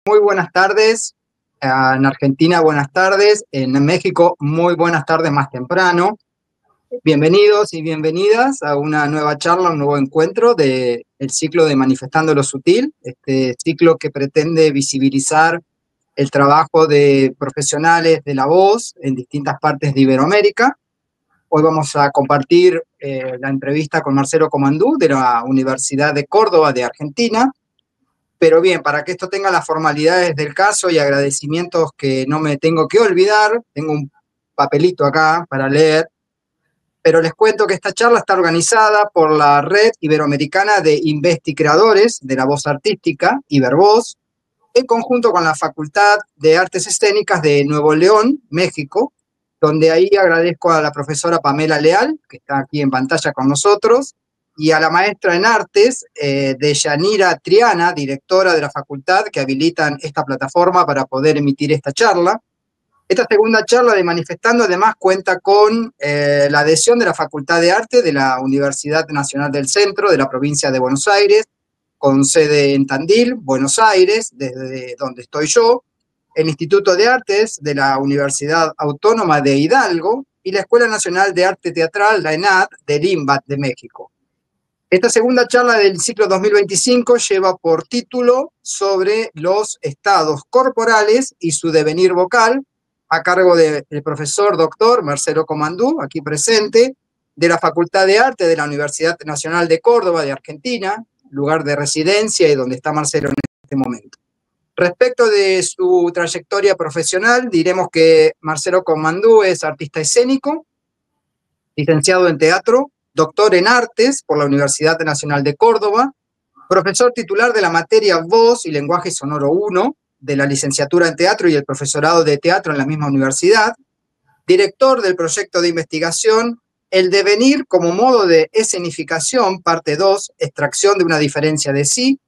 Muy buenas tardes. En Argentina, buenas tardes. En México, muy buenas tardes más temprano. Bienvenidos y bienvenidas a una nueva charla, un nuevo encuentro del ciclo de Manifestando lo Sutil, este ciclo que pretende visibilizar el trabajo de profesionales de la voz en distintas partes de Iberoamérica. Hoy vamos a compartir la entrevista con Marcelo Comandú de la Universidad de Córdoba de Argentina. Pero bien, para que esto tenga las formalidades del caso y agradecimientos que no me tengo que olvidar, tengo un papelito acá para leer, pero les cuento que esta charla está organizada por la Red Iberoamericana de Investicreadores de la Voz Artística, Ibervoz, en conjunto con la Facultad de Artes Escénicas de Nuevo León, México, donde ahí agradezco a la profesora Pamela Leal, que está aquí en pantalla con nosotros, y a la maestra en artes de Yanira Triana, directora de la facultad, que habilitan esta plataforma para poder emitir esta charla. Esta segunda charla de Manifestando además cuenta con la adhesión de la Facultad de Arte de la Universidad Nacional del Centro de la provincia de Buenos Aires, con sede en Tandil, Buenos Aires, desde donde estoy yo, el Instituto de Artes de la Universidad Autónoma de Hidalgo y la Escuela Nacional de Arte Teatral, la ENAD, del INBAT de México. Esta segunda charla del ciclo 2025 lleva por título sobre los estados corporales y su devenir vocal, a cargo del profesor doctor Marcelo Comandú, aquí presente, de la Facultad de Arte de la Universidad Nacional de Córdoba de Argentina, lugar de residencia y donde está Marcelo en este momento. Respecto de su trayectoria profesional, diremos que Marcelo Comandú es artista escénico, licenciado en teatro, doctor en artes por la Universidad Nacional de Córdoba, profesor titular de la materia Voz y Lenguaje Sonoro 1 de la licenciatura en teatro y el profesorado de teatro en la misma universidad, director del proyecto de investigación El devenir como modo de escenificación, parte 2, extracción de una diferencia de sí,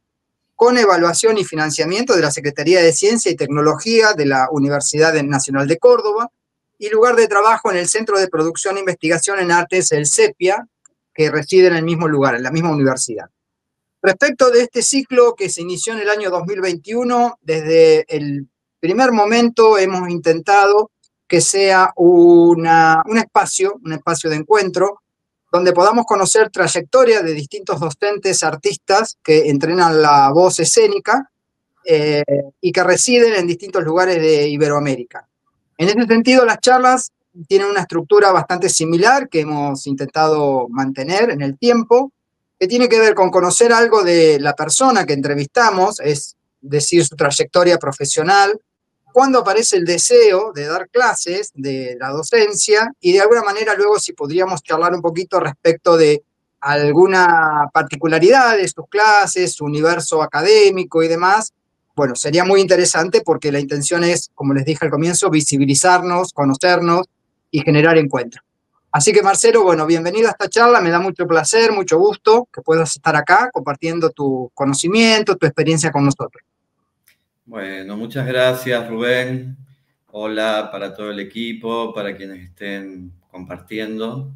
con evaluación y financiamiento de la Secretaría de Ciencia y Tecnología de la Universidad Nacional de Córdoba, y lugar de trabajo en el Centro de Producción e Investigación en Artes, el CEPIA, que reside en el mismo lugar, en la misma universidad. Respecto de este ciclo que se inició en el año 2021, desde el primer momento hemos intentado que sea un espacio de encuentro, donde podamos conocer trayectorias de distintos docentes artistas que entrenan la voz escénica y que residen en distintos lugares de Iberoamérica. En ese sentido, las charlas tienen una estructura bastante similar que hemos intentado mantener en el tiempo, que tiene que ver con conocer algo de la persona que entrevistamos, es decir, su trayectoria profesional, cuándo aparece el deseo de dar clases, de la docencia, y de alguna manera luego si podríamos charlar un poquito respecto de alguna particularidad de sus clases, su universo académico y demás. Bueno, sería muy interesante porque la intención es, como les dije al comienzo, visibilizarnos, conocernos y generar encuentros. Así que Marcelo, bueno, bienvenido a esta charla, me da mucho placer, mucho gusto que puedas estar acá compartiendo tu conocimiento, tu experiencia con nosotros. Bueno, muchas gracias Rubén. Hola para todo el equipo, para quienes estén compartiendo.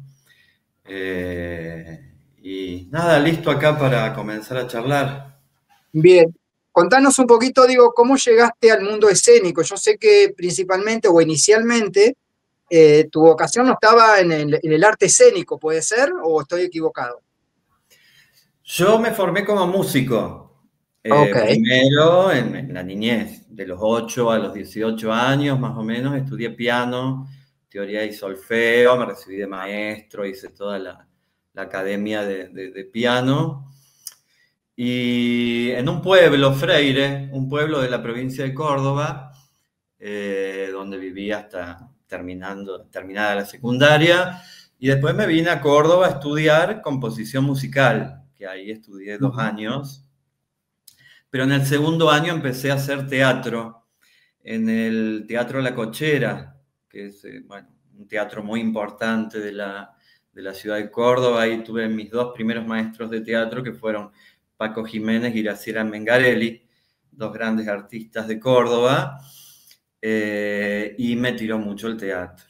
Y nada, listo acá para comenzar a charlar. Bien, contanos un poquito, digo, ¿cómo llegaste al mundo escénico? Yo sé que principalmente o inicialmente tu vocación no estaba en el arte escénico, ¿puede ser? ¿O estoy equivocado? Yo me formé como músico. Ok. Primero en la niñez, de los 8 a los 18 años más o menos, estudié piano, teoría y solfeo, me recibí de maestro, hice toda la academia de piano. Y en un pueblo, Freire, un pueblo de la provincia de Córdoba, donde viví hasta terminada la secundaria, y después me vine a Córdoba a estudiar composición musical, que ahí estudié 2 años. Pero en el segundo año empecé a hacer teatro en el Teatro La Cochera, que es un teatro muy importante de la ciudad de Córdoba. Ahí tuve mis 2 primeros maestros de teatro, que fueron Paco Jiménez y Graciela Mengarelli, 2 grandes artistas de Córdoba, y me tiró mucho el teatro.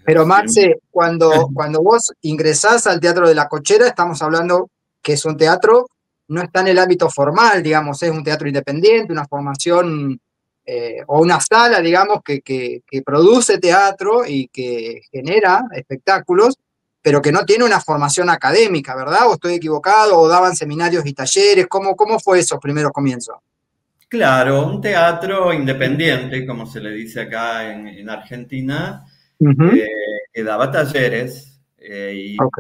Pero Marce, cuando vos ingresás al Teatro de la Cochera, estamos hablando que es un teatro, no está en el ámbito formal, digamos, es un teatro independiente, una formación o una sala, digamos, que produce teatro y que genera espectáculos, pero que no tiene una formación académica, ¿verdad? ¿O estoy equivocado? ¿O daban seminarios y talleres? ¿Cómo fue esos primeros comienzos? Claro, un teatro independiente, como se le dice acá en Argentina, Ujú. eh, que daba talleres y Ok,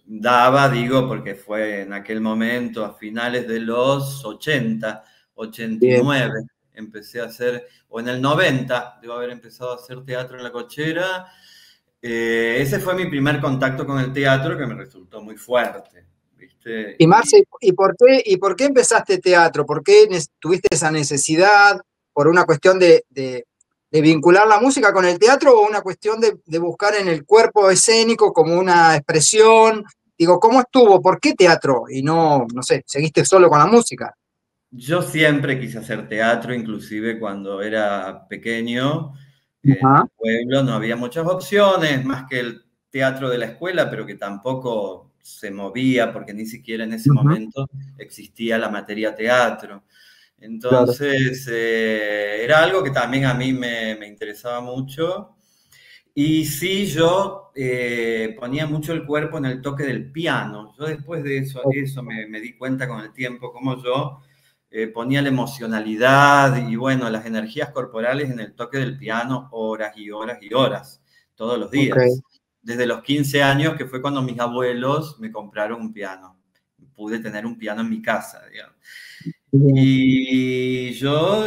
daba, digo, porque fue en aquel momento, a finales de los 80, bien. 89, empecé a hacer, o en el 90, debo haber empezado a hacer teatro en la cochera. Ese fue mi primer contacto con el teatro que me resultó muy fuerte, ¿viste? Y Marce, ¿y por qué empezaste teatro? ¿Por qué tuviste esa necesidad? ¿Por una cuestión de vincular la música con el teatro o una cuestión de buscar en el cuerpo escénico como una expresión? Digo, ¿cómo estuvo? ¿Por qué teatro? Y no sé, seguiste solo con la música. Yo siempre quise hacer teatro, inclusive cuando era pequeño, en Ajá, el pueblo no había muchas opciones, más que el teatro de la escuela, pero que tampoco se movía porque ni siquiera en ese ujú, momento existía la materia teatro. claro. Entonces, era algo que también a mí me interesaba mucho. Y sí, yo ponía mucho el cuerpo en el toque del piano. Yo después de eso me di cuenta con el tiempo, como yo ponía la emocionalidad y bueno, las energías corporales en el toque del piano horas y horas y horas, todos los Ok, días. Desde los 15 años, que fue cuando mis abuelos me compraron un piano. Pude tener un piano en mi casa, digamos. bien, Y yo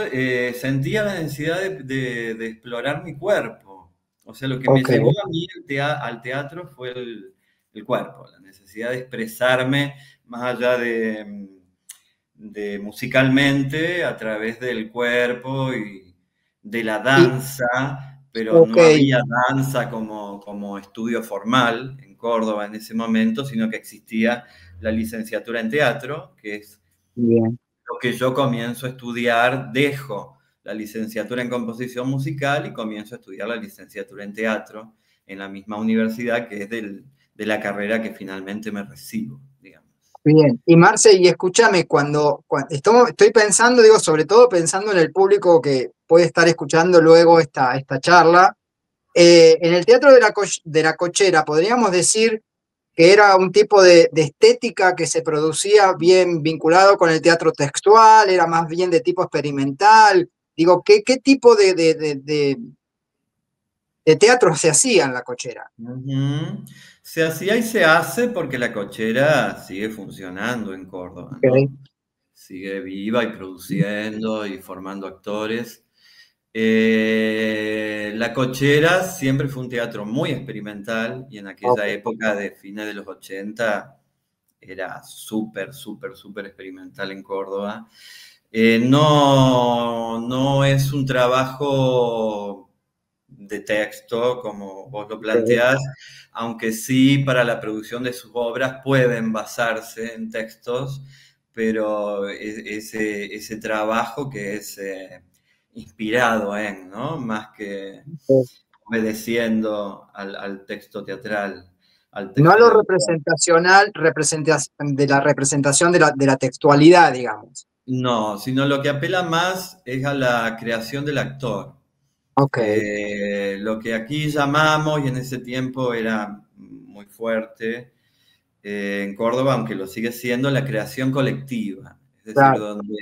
sentía la necesidad de explorar mi cuerpo. O sea, lo que me ok, llevó a mí al teatro fue el cuerpo, la necesidad de expresarme más allá de musicalmente a través del cuerpo y de la y, danza, pero ok, no había danza como estudio formal en Córdoba en ese momento, sino que existía la licenciatura en teatro, que es bien. lo que yo comienzo a estudiar, dejo la licenciatura en composición musical y comienzo a estudiar la licenciatura en teatro en la misma universidad que es de la carrera que finalmente me recibo, digamos. Bien, y Marce, y escúchame, cuando estoy pensando, digo, sobre todo pensando en el público que puede estar escuchando luego esta charla, en el teatro de la Cochera, podríamos decir que era un tipo de estética que se producía bien vinculado con el teatro textual, era más bien de tipo experimental. Digo, ¿qué tipo de teatro se hacía en la Cochera? Ujú. Se hacía y se hace porque la cochera sigue funcionando en Córdoba, Ok, ¿no? Sigue viva y produciendo y formando actores. La Cochera siempre fue un teatro muy experimental y en aquella ok, época de fines de los 80 era súper, súper, súper experimental en Córdoba. No es un trabajo de texto como vos lo ok. planteás, aunque sí para la producción de sus obras pueden basarse en textos, pero ese trabajo que es inspirado en, ¿no? Más que obedeciendo al texto teatral, al No a texto lo de autor. representacional, de la representación de la textualidad, digamos. No, sino lo que apela más es a la creación del actor. Ok, Lo que aquí llamamos, y en ese tiempo era muy fuerte en Córdoba, aunque lo sigue siendo, la creación colectiva. Es decir, claro, donde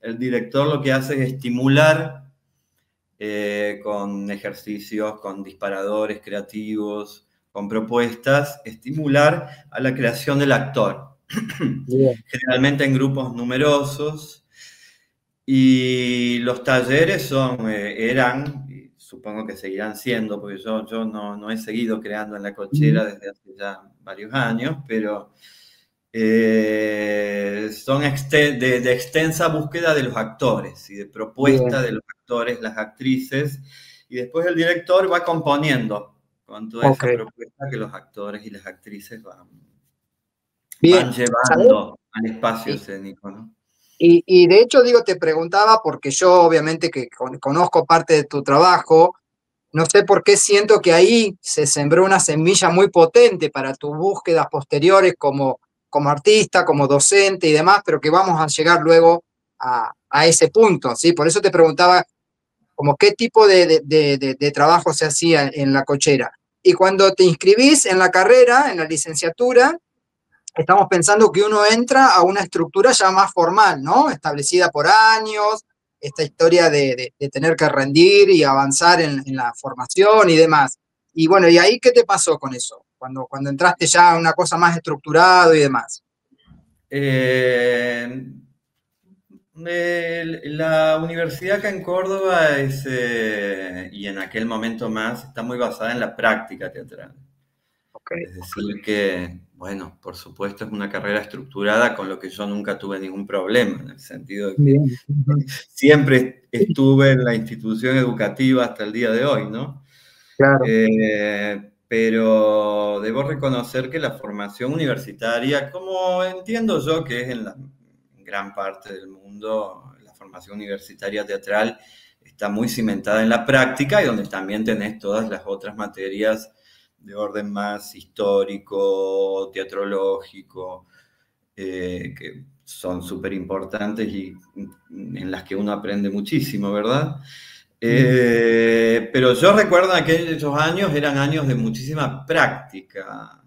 el director lo que hace es estimular con ejercicios, con disparadores creativos, con propuestas, estimular a la creación del actor. bien, Generalmente en grupos numerosos. Y los talleres eran, y supongo que seguirán siendo, porque yo no he seguido creando en la ujú, cochera desde hace ya varios años, pero son de extensa búsqueda de los actores y de propuesta bien, de los actores, las actrices, y después el director va componiendo con toda ok, esa propuesta que los actores y las actrices van bien. ¿Sabes? llevando al espacio Y, escénico, ¿no? y de hecho, digo, te preguntaba, porque yo obviamente que conozco parte de tu trabajo, no sé por qué siento que ahí se sembró una semilla muy potente para tus búsquedas posteriores como artista, como docente y demás, pero que vamos a llegar luego a a ese punto, ¿sí? Por eso te preguntaba como qué tipo de trabajo se hacía en la cochera. Y cuando te inscribís en la carrera, en la licenciatura, estamos pensando que uno entra a una estructura ya más formal, ¿no? Establecida por años, esta historia de tener que rendir y avanzar en la formación y demás. Y bueno, ¿y ahí qué te pasó con eso? Cuando entraste ya a una cosa más estructurado y demás. Eh, la universidad acá en Córdoba y en aquel momento más, está muy basada en la práctica teatral. Ok, Es decir que, bueno, por supuesto es una carrera estructurada con lo que yo nunca tuve ningún problema, en el sentido de que bien. siempre estuve en la institución educativa hasta el día de hoy, ¿no? Claro, Pero debo reconocer que la formación universitaria, como entiendo yo que es en la gran parte del mundo, la formación universitaria teatral está muy cimentada en la práctica y donde también tenés todas las otras materias de orden más histórico, teatrológico, que son súper importantes y en las que uno aprende muchísimo, ¿verdad? Pero yo recuerdo aquellos años eran años de muchísima práctica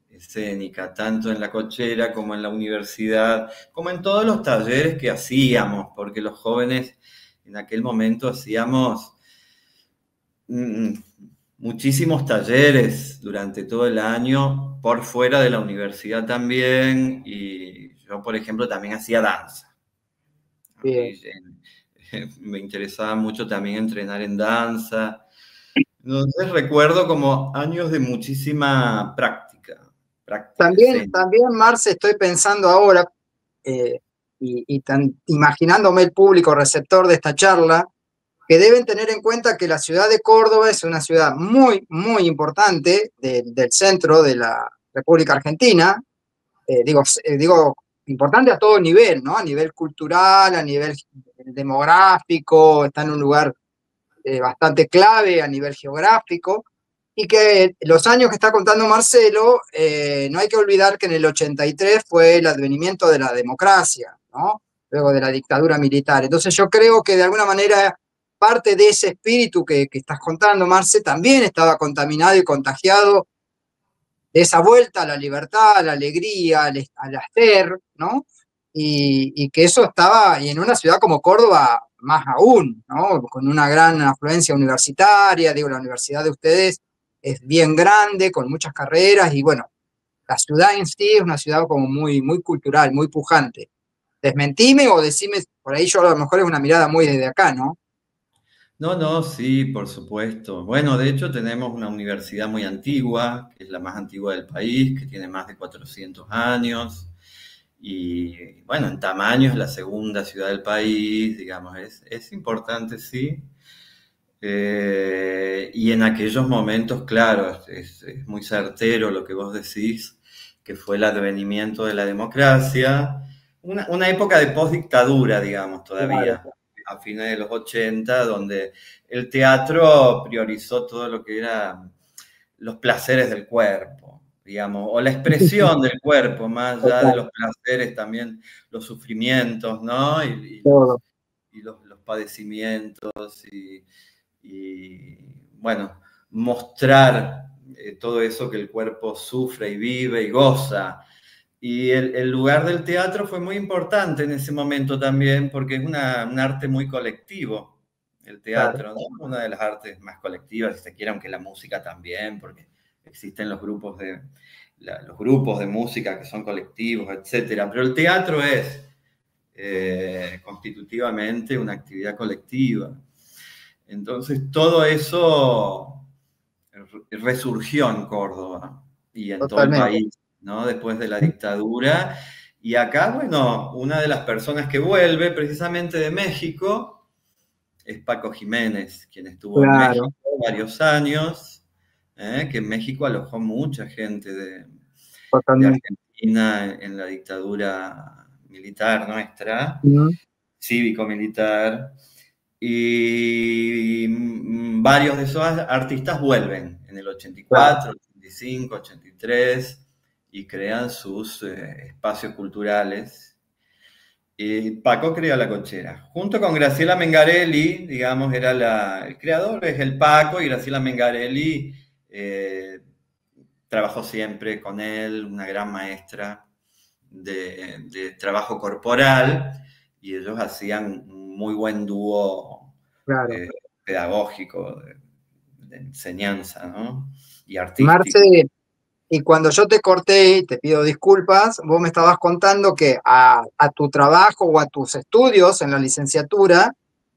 escénica, tanto en la cochera como en la universidad, como en todos los talleres que hacíamos, porque los jóvenes en aquel momento hacíamos mm, muchísimos talleres durante todo el año, por fuera de la universidad también, y yo, por ejemplo, también hacía danza. A bien. mí me interesaba mucho también entrenar en danza. Entonces recuerdo como años de muchísima práctica escénica. También, Marce, estoy pensando ahora, eh, imaginándome el público receptor de esta charla, que deben tener en cuenta que la ciudad de Córdoba es una ciudad muy, muy importante del centro de la República Argentina. Digo, importante a todo nivel, ¿no? A nivel cultural, a nivel demográfico, está en un lugar bastante clave a nivel geográfico. Y que los años que está contando Marcelo, no hay que olvidar que en el 83 fue el advenimiento de la democracia, ¿no? Luego de la dictadura militar. Entonces yo creo que de alguna manera parte de ese espíritu que estás contando, Marce, también estaba contaminado y contagiado de esa vuelta a la libertad, a la alegría, al hacer, ¿no? Y que eso estaba, y en una ciudad como Córdoba, más aún, ¿no? Con una gran afluencia universitaria, digo, la universidad de ustedes es bien grande, con muchas carreras, y bueno, la ciudad en sí es una ciudad como muy, muy cultural, muy pujante. Desmentime o decime, por ahí yo a lo mejor es una mirada muy desde acá, ¿no? No, no, sí, por supuesto. Bueno, de hecho tenemos una universidad muy antigua, que es la más antigua del país, que tiene más de 400 años. Y bueno, en tamaño es la segunda ciudad del país, digamos, es importante, sí. Y en aquellos momentos, claro, es muy certero lo que vos decís, que fue el advenimiento de la democracia, una época de postdictadura, digamos, Claro, todavía, a fines de los 80, donde el teatro priorizó todo lo que eran los placeres del cuerpo, digamos, o la expresión del cuerpo, más allá de total, los placeres, también los sufrimientos, ¿no? todo, Y los padecimientos bueno, mostrar todo eso que el cuerpo sufre y vive y goza. Y el lugar del teatro fue muy importante en ese momento también, porque es un arte muy colectivo, el claro. teatro, ¿no? Una de las artes más colectivas, si se quiere, aunque la música también, porque existen los grupos de música que son colectivos, etcétera. Pero el teatro es constitutivamente una actividad colectiva. Entonces, todo eso resurgió en Córdoba y en todo el Totalmente. país, ¿no? Después de la dictadura. Y acá, bueno, una de las personas que vuelve precisamente de México es Paco Jiménez, quien estuvo en Claro. México varios años, que en México alojó mucha gente de Totalmente. Argentina en la dictadura militar nuestra, Ujú. cívico-militar. Y varios de esos artistas vuelven en el Claro. 84, 85, 83 y crean sus espacios culturales. y Paco crea La Cochera. Junto con Graciela Mengarelli, digamos, el creador es el Paco, y Graciela Mengarelli trabajó siempre con él, una gran maestra de trabajo corporal, y ellos hacían un muy buen dúo Claro. eh, pedagógico, de enseñanza, ¿no? Y artístico. Marce, y cuando yo te corté, y te pido disculpas, vos me estabas contando que a tu trabajo o a tus estudios en la licenciatura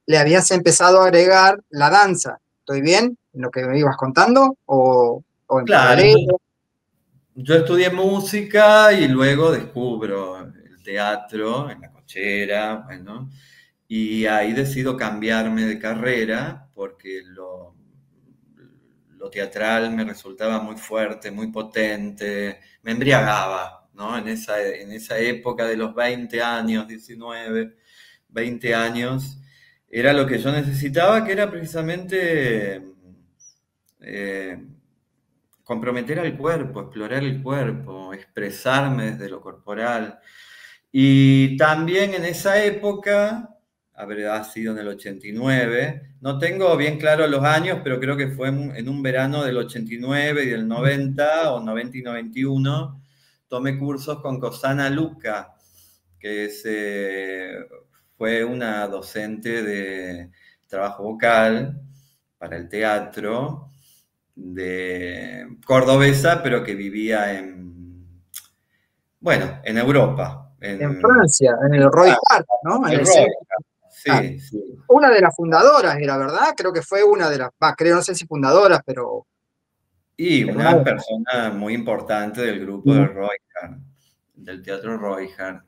le habías empezado a agregar la danza. ¿Estoy bien en lo que me ibas contando? ¿O en Claro, paralelo? yo estudié música y luego descubro el teatro en La Cochera, bueno, y ahí decido cambiarme de carrera porque lo teatral me resultaba muy fuerte, muy potente, me embriagaba, ¿no? En esa época de los 20 años, 19, 20 años, era lo que yo necesitaba, que era precisamente eh, comprometer al cuerpo, explorar el cuerpo, expresarme desde lo corporal. Y también en esa época, habrá sido en el 89, no tengo bien claro los años, pero creo que fue en un verano del 89 y del 90, o 90 y 91, tomé cursos con Cosana Luca, que fue una docente de trabajo vocal para el teatro, de cordobesa, pero que vivía en Europa, En Francia, en el Roy Hart, ¿no? En el el Roy. centro. Ah, Sí, sí. una de las fundadoras era, ¿verdad? Creo que fue una de las, creo, no sé si fundadoras, Y pero una una de persona muy importante del grupo las. del Royhart, del Teatro Royhart.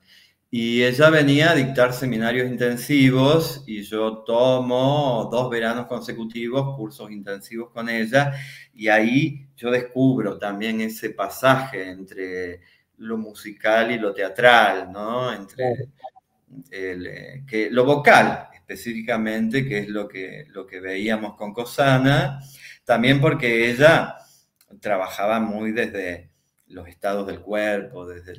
Y ella venía a dictar seminarios intensivos, y yo tomo 2 veranos consecutivos, cursos intensivos con ella, y ahí yo descubro también ese pasaje entre lo musical y lo teatral, ¿no? Entre lo vocal específicamente, que es lo que veíamos con Cosana, también porque ella trabajaba muy desde los estados del cuerpo, desde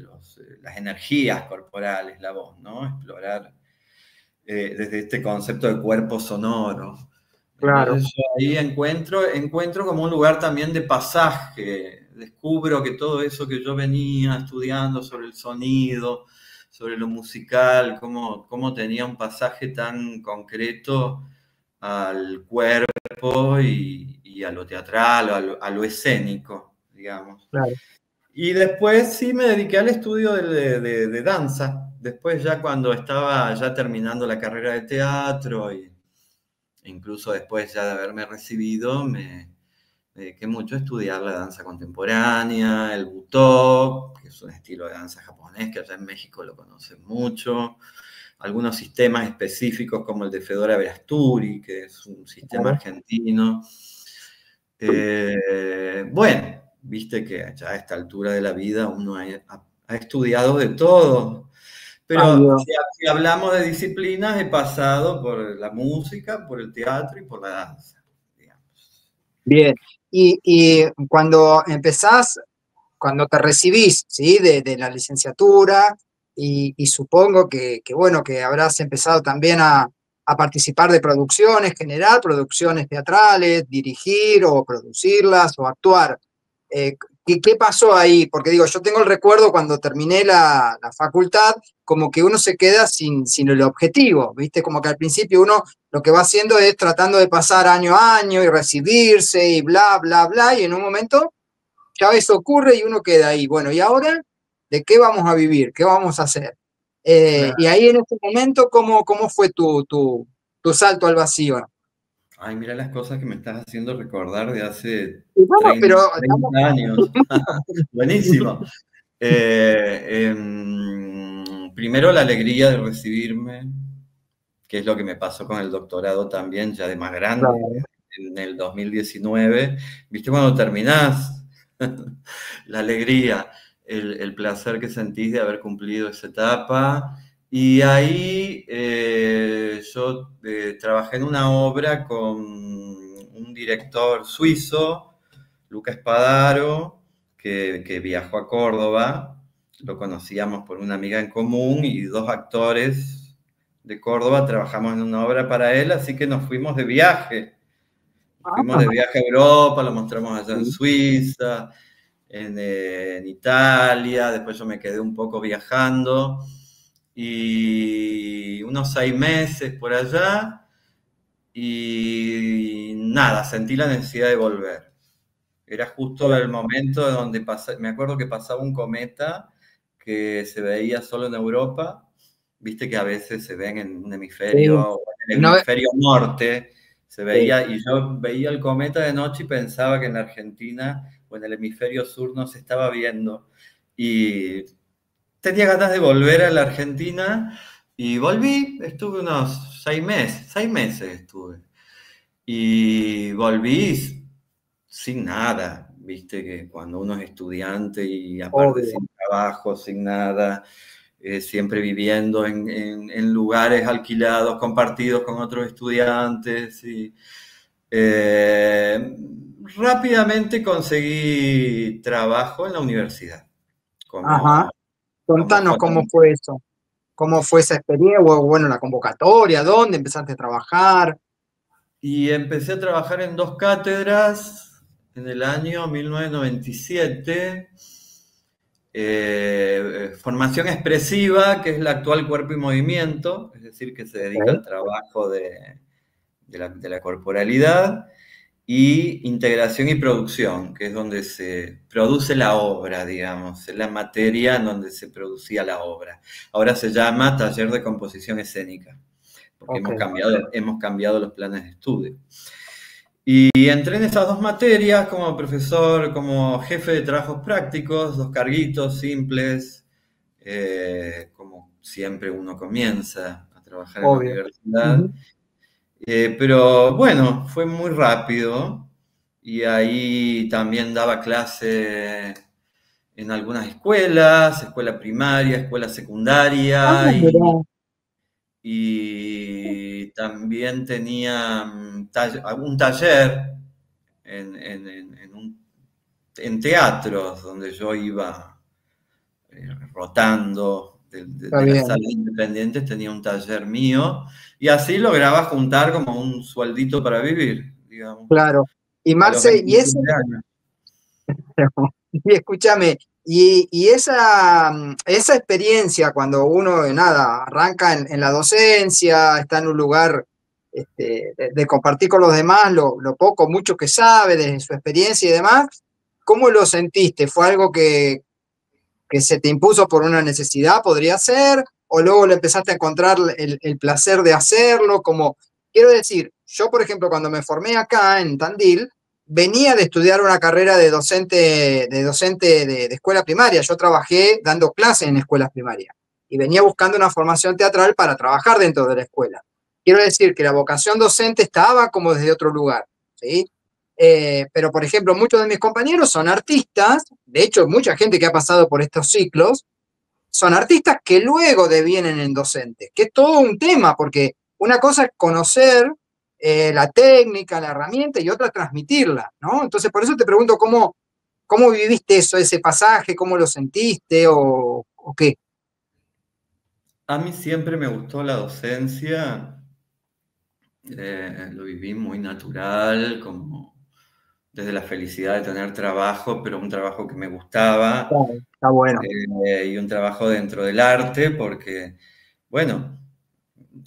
las energías corporales, la voz, ¿no? Explorar desde este concepto de cuerpo sonoro. Claro. Entonces yo ahí encuentro como un lugar también de pasaje, descubro que todo eso que yo venía estudiando sobre el sonido, sobre lo musical, cómo tenía un pasaje tan concreto al cuerpo y a lo teatral, a lo escénico, digamos. Claro. Y después sí me dediqué al estudio de danza. Después, ya cuando estaba ya terminando la carrera de teatro, e incluso después ya de haberme recibido, me dediqué mucho a estudiar la danza contemporánea, el Butó, que es un estilo de danza japonés que allá en México lo conocen mucho, algunos sistemas específicos como el de Fedora Verasturi, que es un sistema Claro. argentino. Bueno, viste que ya a esta altura de la vida uno ha estudiado de todo, Ay, pero Dios. si hablamos de disciplinas, he pasado por la música, por el teatro y por la danza, digamos. Bien. Y cuando empezás, cuando te recibís, ¿sí? De la licenciatura, y supongo bueno, que habrás empezado también a participar de producciones, generar producciones teatrales, dirigir o producirlas o actuar. Eh, ¿qué pasó ahí? Porque digo, yo tengo el recuerdo cuando terminé la facultad, como que uno se queda sin el objetivo, ¿viste? Como que al principio uno lo que va haciendo es tratando de pasar año a año y recibirse y bla, bla, bla, y en un momento ya eso ocurre y uno queda ahí. Bueno, ¿y ahora de qué vamos a vivir? ¿Qué vamos a hacer? Y Claro. ahí en ese momento, ¿cómo fue tu salto al vacío? Ay, mira las cosas que me estás haciendo recordar de hace Y bueno, 30, pero 30 años. Buenísimo. Primero la alegría de recibirme, que es lo que me pasó con el doctorado también, ya de más grande, claro, en el 2019. ¿Viste cuando terminás? La alegría, el placer que sentís de haber cumplido esa etapa. Y ahí yo trabajé en una obra con un director suizo, Luca Spadaro, que viajó a Córdoba. lo conocíamos por una amiga en común y dos actores de Córdoba trabajamos en una obra para él, así que nos fuimos de viaje. Fuimos de Ah, viaje a Europa, lo mostramos allá en sí. Suiza, en Italia, después yo me quedé un poco viajando y unos 6 meses por allá y nada, sentí la necesidad de volver. Era justo el momento donde me acuerdo que pasaba un cometa que se veía solo en Europa, viste que a veces se ven en un hemisferio, Sí. o en el No, hemisferio norte, se sí. veía, y yo veía el cometa de noche y pensaba que en la Argentina o en el hemisferio sur no se estaba viendo. Y tenía ganas de volver a la Argentina y volví, estuve unos 6 meses estuve. Y volví sin nada, viste que cuando uno es estudiante y aparte Obvio. sin trabajo, sin nada, siempre viviendo en lugares alquilados, compartidos con otros estudiantes. Eh, Rápidamente conseguí trabajo en la universidad, Ajá. como Contanos cómo fotógrafo. fue eso. ¿Cómo fue esa experiencia? O, bueno, la convocatoria, ¿dónde empezaste a trabajar? Y empecé a trabajar en dos cátedras en el año 1997. Formación expresiva, que es la actual cuerpo y movimiento, es decir, que se dedica Ok, al trabajo de la corporalidad, y integración y producción, que es donde se produce la obra, digamos, es la materia en donde se producía la obra. Ahora se llama taller de composición escénica, porque ok. hemos cambiado los planes de estudio. Y entré en esas dos materias como profesor, como jefe de trabajos prácticos, dos carguitos simples, como siempre uno comienza a trabajar en la Obvio. universidad. Ujú. Pero bueno, fue muy rápido y ahí también daba clase en algunas escuelas, escuela primaria, escuela Ah, secundaria mirá. y también tenía un taller en teatros donde yo iba rotando Está de las bien. salas independientes, tenía un taller mío y así lograba juntar como un sueldito para vivir, digamos, Claro. Y a los Marce, y ese, 27 años. y escúchame, y esa, esa experiencia cuando uno, nada, arranca en la docencia, está en un lugar de compartir con los demás lo poco, mucho que sabe de su experiencia y demás, ¿cómo lo sentiste? ¿Fue algo que se te impuso por una necesidad, podría ser? ¿O luego le empezaste a encontrar el placer de hacerlo? Como, quiero decir, yo, por ejemplo, cuando me formé acá en Tandil, venía de estudiar una carrera de escuela primaria. Yo trabajé dando clases en escuelas primarias y venía buscando una formación teatral para trabajar dentro de la escuela. Quiero decir que la vocación docente estaba como desde otro lugar, ¿sí? Pero, por ejemplo, muchos de mis compañeros son artistas, de hecho, mucha gente que ha pasado por estos ciclos son artistas que luego devienen en docentes, que es todo un tema, porque una cosa es conocer la técnica, la herramienta, y otra transmitirla, ¿no? Entonces, por eso te pregunto cómo viviste eso, ese pasaje, cómo lo sentiste o qué. A mí siempre me gustó la docencia, lo viví muy natural, como desde la felicidad de tener trabajo, pero un trabajo que me gustaba, Claro, está bueno, y un trabajo dentro del arte, porque, bueno,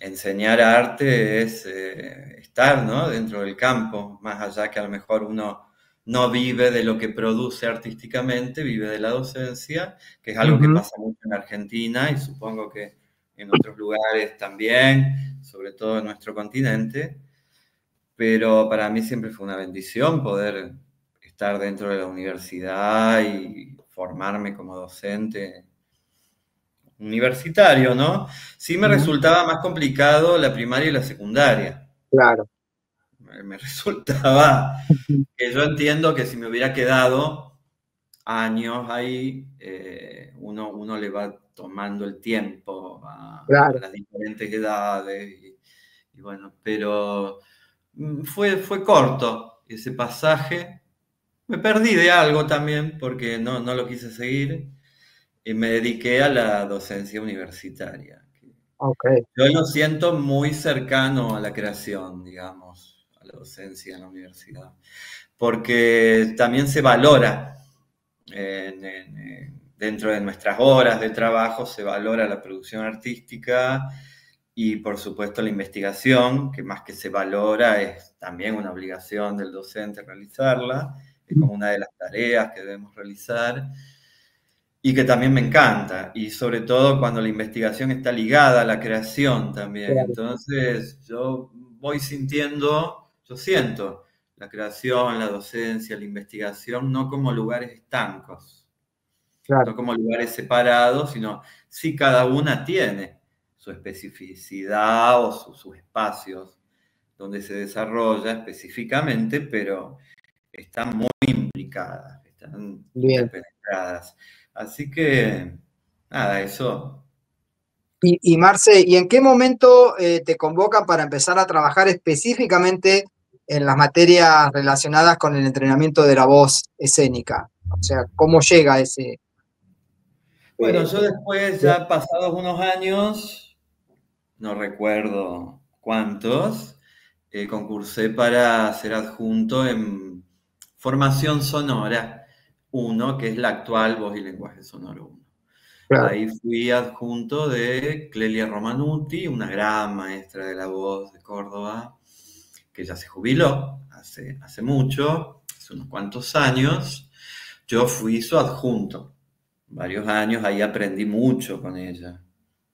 enseñar arte es estar, ¿no? Dentro del campo, más allá que a lo mejor uno no vive de lo que produce artísticamente, vive de la docencia, que es algo que ujú, pasa mucho en Argentina y supongo que en otros lugares también, sobre todo en nuestro continente, pero para mí siempre fue una bendición poder estar dentro de la universidad y formarme como docente universitario, ¿no? Sí me ujú, resultaba más complicado la primaria y la secundaria. claro. Me resultaba Ujú, que yo entiendo que si me hubiera quedado años ahí, uno le va tomando el tiempo a claro. las diferentes edades y bueno, pero fue corto ese pasaje. Me perdí de algo también porque no lo quise seguir. y me dediqué a la docencia universitaria. Ok, Yo lo siento muy cercano a la creación, digamos, a la docencia en la universidad, porque también se valora dentro de nuestras horas de trabajo, se valora la producción artística y por supuesto la investigación, que más que se valora es también una obligación del docente realizarla, es como una de las tareas que debemos realizar y que también me encanta, y sobre todo cuando la investigación está ligada a la creación también. claro, Entonces yo voy sintiendo, yo siento la creación, la docencia, la investigación no como lugares estancos, claro. no como lugares separados, sino sí cada una tiene su especificidad o sus espacios donde se desarrolla específicamente, pero están muy implicadas, están Bien. interpenetradas. Así que, nada, eso. Y Marce, ¿y en qué momento te convocan para empezar a trabajar específicamente en las materias relacionadas con el entrenamiento de la voz escénica? O sea, ¿cómo llega ese? Bueno, eh, yo después, ya pasados unos años, no recuerdo cuántos, concursé para ser adjunto en formación sonora uno, que es la actual Voz y Lenguaje Sonoro 1. claro. Ahí fui adjunto de Clelia Romanutti, una gran maestra de la voz de Córdoba, que ya se jubiló hace mucho, hace unos cuantos años. Yo fui su adjunto, varios años, ahí aprendí mucho con ella,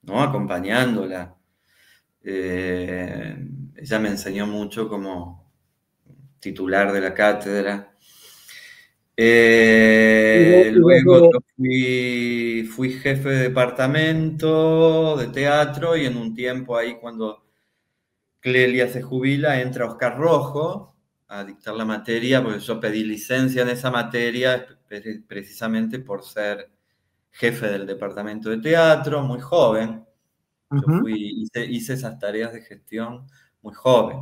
¿no? Acompañándola. Ella me enseñó mucho como titular de la cátedra. Y Luego desde, yo fui jefe de departamento de teatro y en un tiempo ahí cuando Clelia se jubila entra Oscar Rojo a dictar la materia, porque yo pedí licencia en esa materia precisamente por ser jefe del departamento de teatro, muy joven. ujú, Hice esas tareas de gestión muy joven.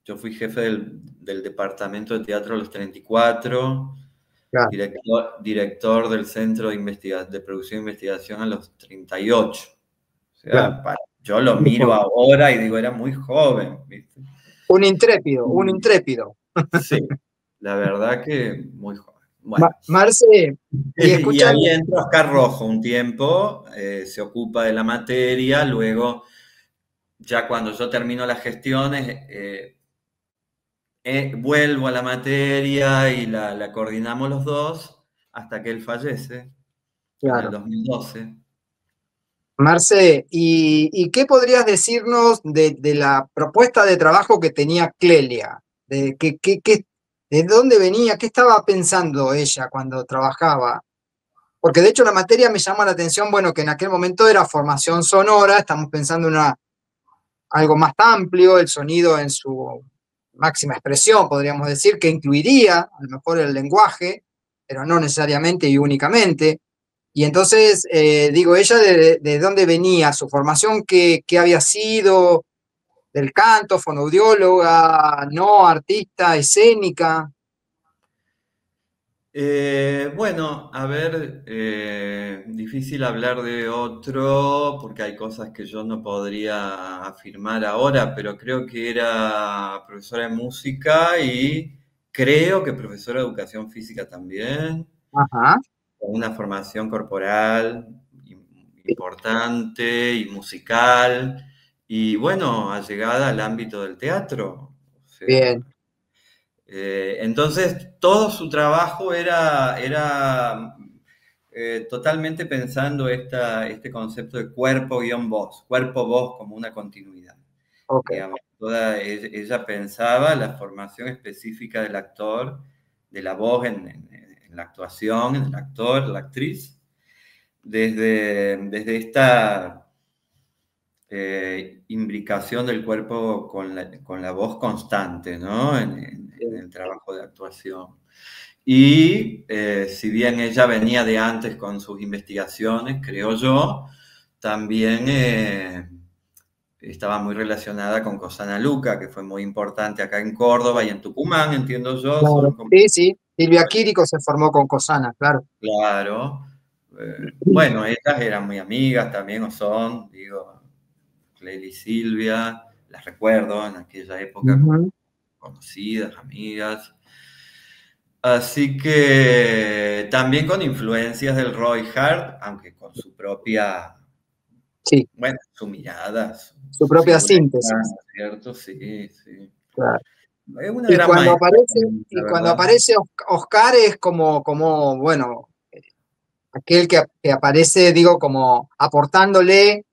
Yo fui jefe del departamento de teatro a los 34, claro, director del Centro de Producción e Investigación a los 38. O claro, sea, yo lo muy miro joven. ahora y digo, era muy joven, ¿viste? Un intrépido, un Y intrépido. sí, la verdad que muy joven. Bueno, Marce, y y ahí escúchame, entra Oscar Rojo un tiempo, se ocupa de la materia, luego, ya cuando yo termino las gestiones, vuelvo a la materia y la coordinamos los dos hasta que él fallece en el claro. 2012. Marce, ¿y qué podrías decirnos de la propuesta de trabajo que tenía Clelia? ¿De dónde venía? ¿Qué estaba pensando ella cuando trabajaba? Porque de hecho la materia me llama la atención, bueno, que en aquel momento era formación sonora, estamos pensando en algo más amplio, el sonido en su máxima expresión, podríamos decir, que incluiría a lo mejor el lenguaje, pero no necesariamente y únicamente. Y entonces, digo, ella de dónde venía, su formación, qué había sido, del canto, fonoaudióloga, no, artista, escénica. Bueno, a ver, difícil hablar de otro porque hay cosas que yo no podría afirmar ahora, pero creo que era profesora de música y creo que profesora de educación física también, Ajá, con una formación corporal importante y musical, y bueno, allegada al ámbito del teatro. O sea, bien, entonces, todo su trabajo era totalmente pensando este concepto de cuerpo-voz, cuerpo-voz como una continuidad. ok, Digamos, ella pensaba la formación específica del actor, de la voz en la actuación, en el actor, la actriz, desde esta imbricación del cuerpo con la voz constante, ¿no? En bien, el trabajo de actuación. Y si bien ella venía de antes con sus investigaciones, creo yo, también estaba muy relacionada con Cosana Luca, que fue muy importante acá en Córdoba y en Tucumán, entiendo yo, claro. son como... Sí, sí, Silvia Quirico se formó con Cosana, claro. Claro, Bueno, ellas eran muy amigas también, o son, digo, Clelia y Silvia, las recuerdo en aquella época como Ujú. conocidas, amigas. Así que también con influencias del Roy Hart, aunque con su propia, Sí, bueno, su mirada, su su propia singularidad, síntesis. ¿no es cierto? Sí, sí. Claro. Es una gran maestra, la Y cuando verdad. aparece Oscar es bueno, aquel que aparece, digo, como aportándole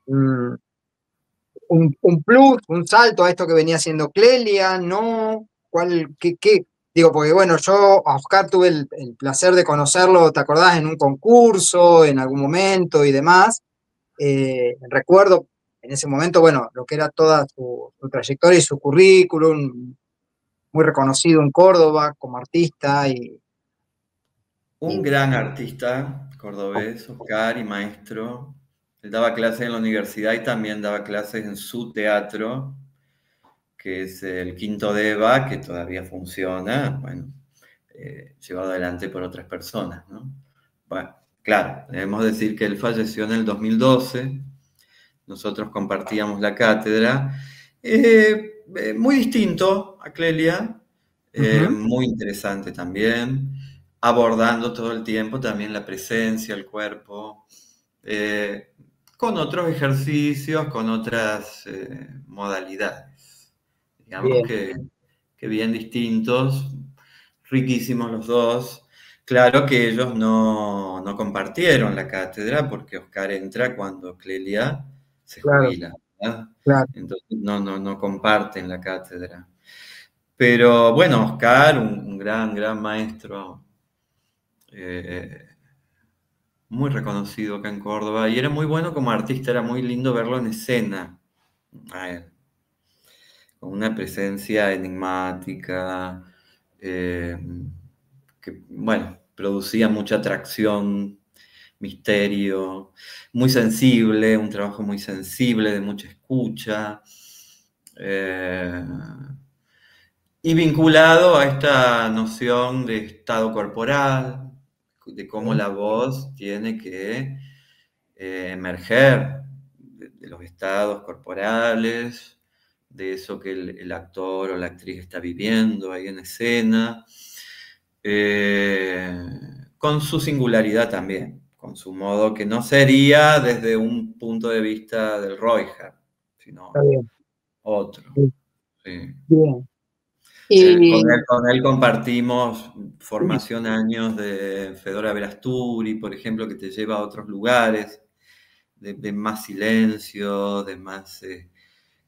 mm, un plus, un salto a esto que venía haciendo Clelia, ¿no? ¿Qué? Digo, porque bueno, yo a Oscar tuve el placer de conocerlo, ¿te acordás? En un concurso, en algún momento y demás. Recuerdo en ese momento, bueno, lo que era toda su trayectoria y su currículum, muy reconocido en Córdoba como artista Un y gran artista cordobés, Oscar, y maestro. Él daba clases en la universidad y también daba clases en su teatro, que es el Quinto de Eva, que todavía funciona, bueno, llevado adelante por otras personas, ¿no? Bueno, claro, debemos decir que él falleció en el 2012, nosotros compartíamos la cátedra, muy distinto a Clelia, ujú, muy interesante también, abordando todo el tiempo también la presencia, el cuerpo, eh, con otros ejercicios, con otras modalidades. Digamos bien, que bien distintos, riquísimos los dos. Claro que ellos no compartieron la cátedra porque Oscar entra cuando Clelia se claro, jubila, ¿verdad? claro. Entonces no comparten la cátedra. Pero bueno, Oscar, un gran maestro, eh, muy reconocido acá en Córdoba, y era muy bueno como artista, era muy lindo verlo en escena, a él, con una presencia enigmática, eh, que, bueno, producía mucha atracción, misterio, muy sensible, un trabajo muy sensible, de mucha escucha, eh, y vinculado a esta noción de estado corporal, de cómo la voz tiene que emerger de los estados corporales, de eso que el actor o la actriz está viviendo ahí en escena, eh, con su singularidad también, con su modo que no sería desde un punto de vista del Reuter, Está sino bien, otro. sí, Sí. bien. Y Con él compartimos formación años de Fedora Verasturi, por ejemplo, que te lleva a otros lugares, de más silencio, de más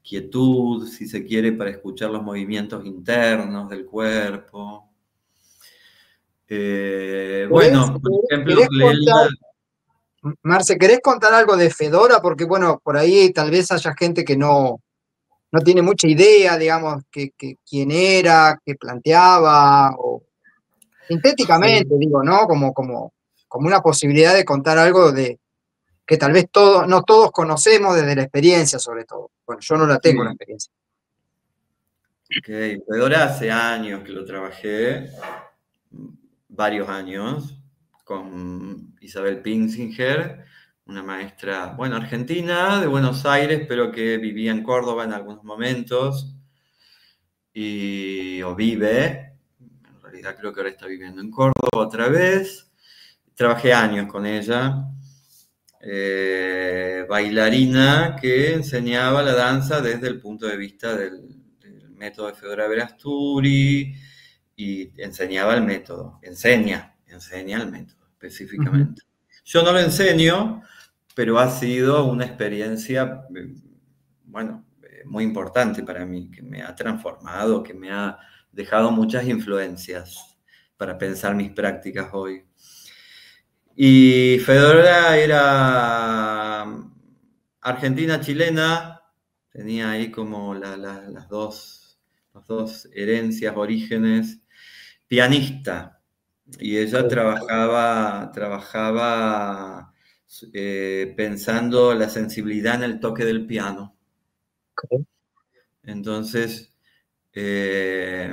quietud, si se quiere, para escuchar los movimientos internos del cuerpo. ¿querés, Bueno, por ejemplo, querés contar, Clelia, Marce, querés contar algo de Fedora? Porque bueno, por ahí tal vez haya gente que no tiene mucha idea, digamos, quién era, qué planteaba, o sintéticamente, sí, digo, ¿no? Como una posibilidad de contar algo de que tal vez no todos conocemos desde la experiencia, sobre todo. Bueno, yo no la tengo la sí. experiencia. Ok, Fedora hace años que lo trabajé, varios años, con Isabel Pinzinger, una maestra, bueno, argentina, de Buenos Aires, pero que vivía en Córdoba en algunos momentos, o vive, en realidad creo que ahora está viviendo en Córdoba otra vez. Trabajé años con ella, bailarina que enseñaba la danza desde el punto de vista del método de Fedora Verasturi y enseñaba el método, enseña el método Ujú. específicamente. Yo no lo enseño, pero ha sido una experiencia, bueno, muy importante para mí, que me ha transformado, que me ha dejado muchas influencias para pensar mis prácticas hoy. Y Fedora era argentina-chilena, tenía ahí como las dos herencias, orígenes, pianista, y ella Ok, trabajaba pensando la sensibilidad en el toque del piano. ok. Entonces, eh,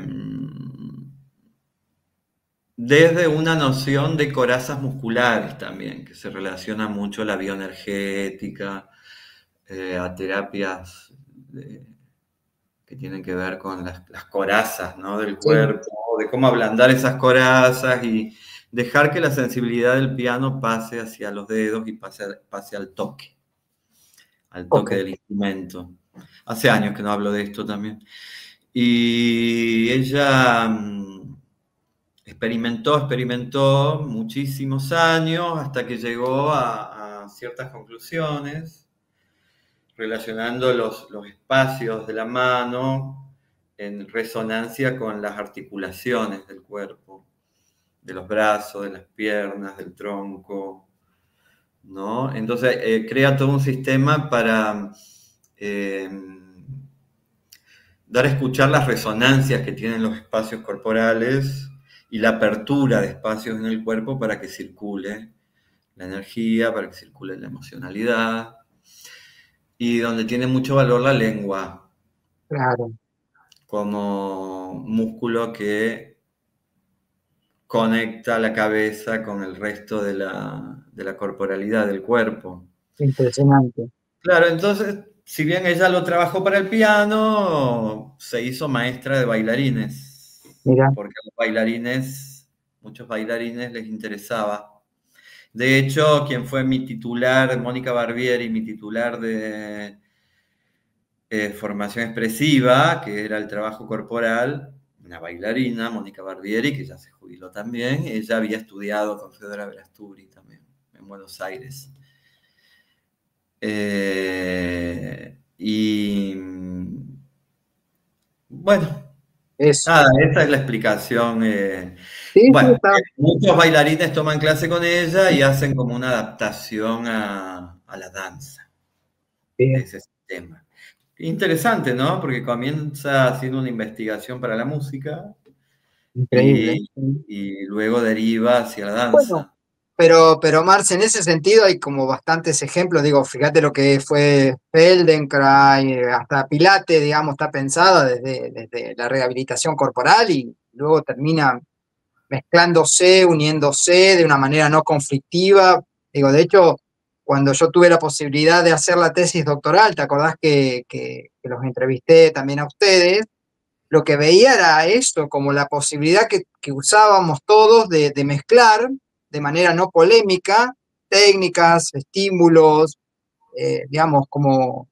desde una noción de corazas musculares también, que se relaciona mucho a la bioenergética, a terapias que tienen que ver con las corazas, ¿no? Del Sí, cuerpo, de cómo ablandar esas corazas y dejar que la sensibilidad del piano pase hacia los dedos y pase al ok, toque del instrumento. Hace años que no hablo de esto también. Y ella experimentó muchísimos años hasta que llegó a ciertas conclusiones relacionando los espacios de la mano en resonancia con las articulaciones del cuerpo, de los brazos, de las piernas, del tronco, ¿no? Entonces crea todo un sistema para eh, dar a escuchar las resonancias que tienen los espacios corporales y la apertura de espacios en el cuerpo para que circule la energía, para que circule la emocionalidad, y donde tiene mucho valor la lengua claro, como músculo que conecta la cabeza con el resto de la corporalidad del cuerpo. impresionante. Claro, entonces, si bien ella lo trabajó para el piano, se hizo maestra de bailarines, Mira, porque a los bailarines, muchos bailarines les interesaba. De hecho, quien fue mi titular, Mónica Barbieri, mi titular de formación expresiva, que era el trabajo corporal, una bailarina, Mónica Barbieri, que ya se jubiló también, ella había estudiado con Fedora Verasturi también, en Buenos Aires. Y bueno, eso. nada, esa es la explicación. Sí, sí, Bueno, está muchos bailarines toman clase con ella y hacen como una adaptación a la danza de bien, ese sistema. Interesante, ¿no? Porque comienza haciendo una investigación para la música increíble. y, y luego deriva hacia la Bueno, danza. pero Marce, en ese sentido hay como bastantes ejemplos, digo, fíjate lo que fue Feldenkrais, hasta Pilates, digamos, está pensada desde la rehabilitación corporal y luego termina mezclándose, uniéndose de una manera no conflictiva. Digo, de hecho, cuando yo tuve la posibilidad de hacer la tesis doctoral, ¿te acordás que los entrevisté también a ustedes? Lo que veía era esto, como la posibilidad que usábamos todos de mezclar de manera no polémica técnicas, estímulos, digamos, como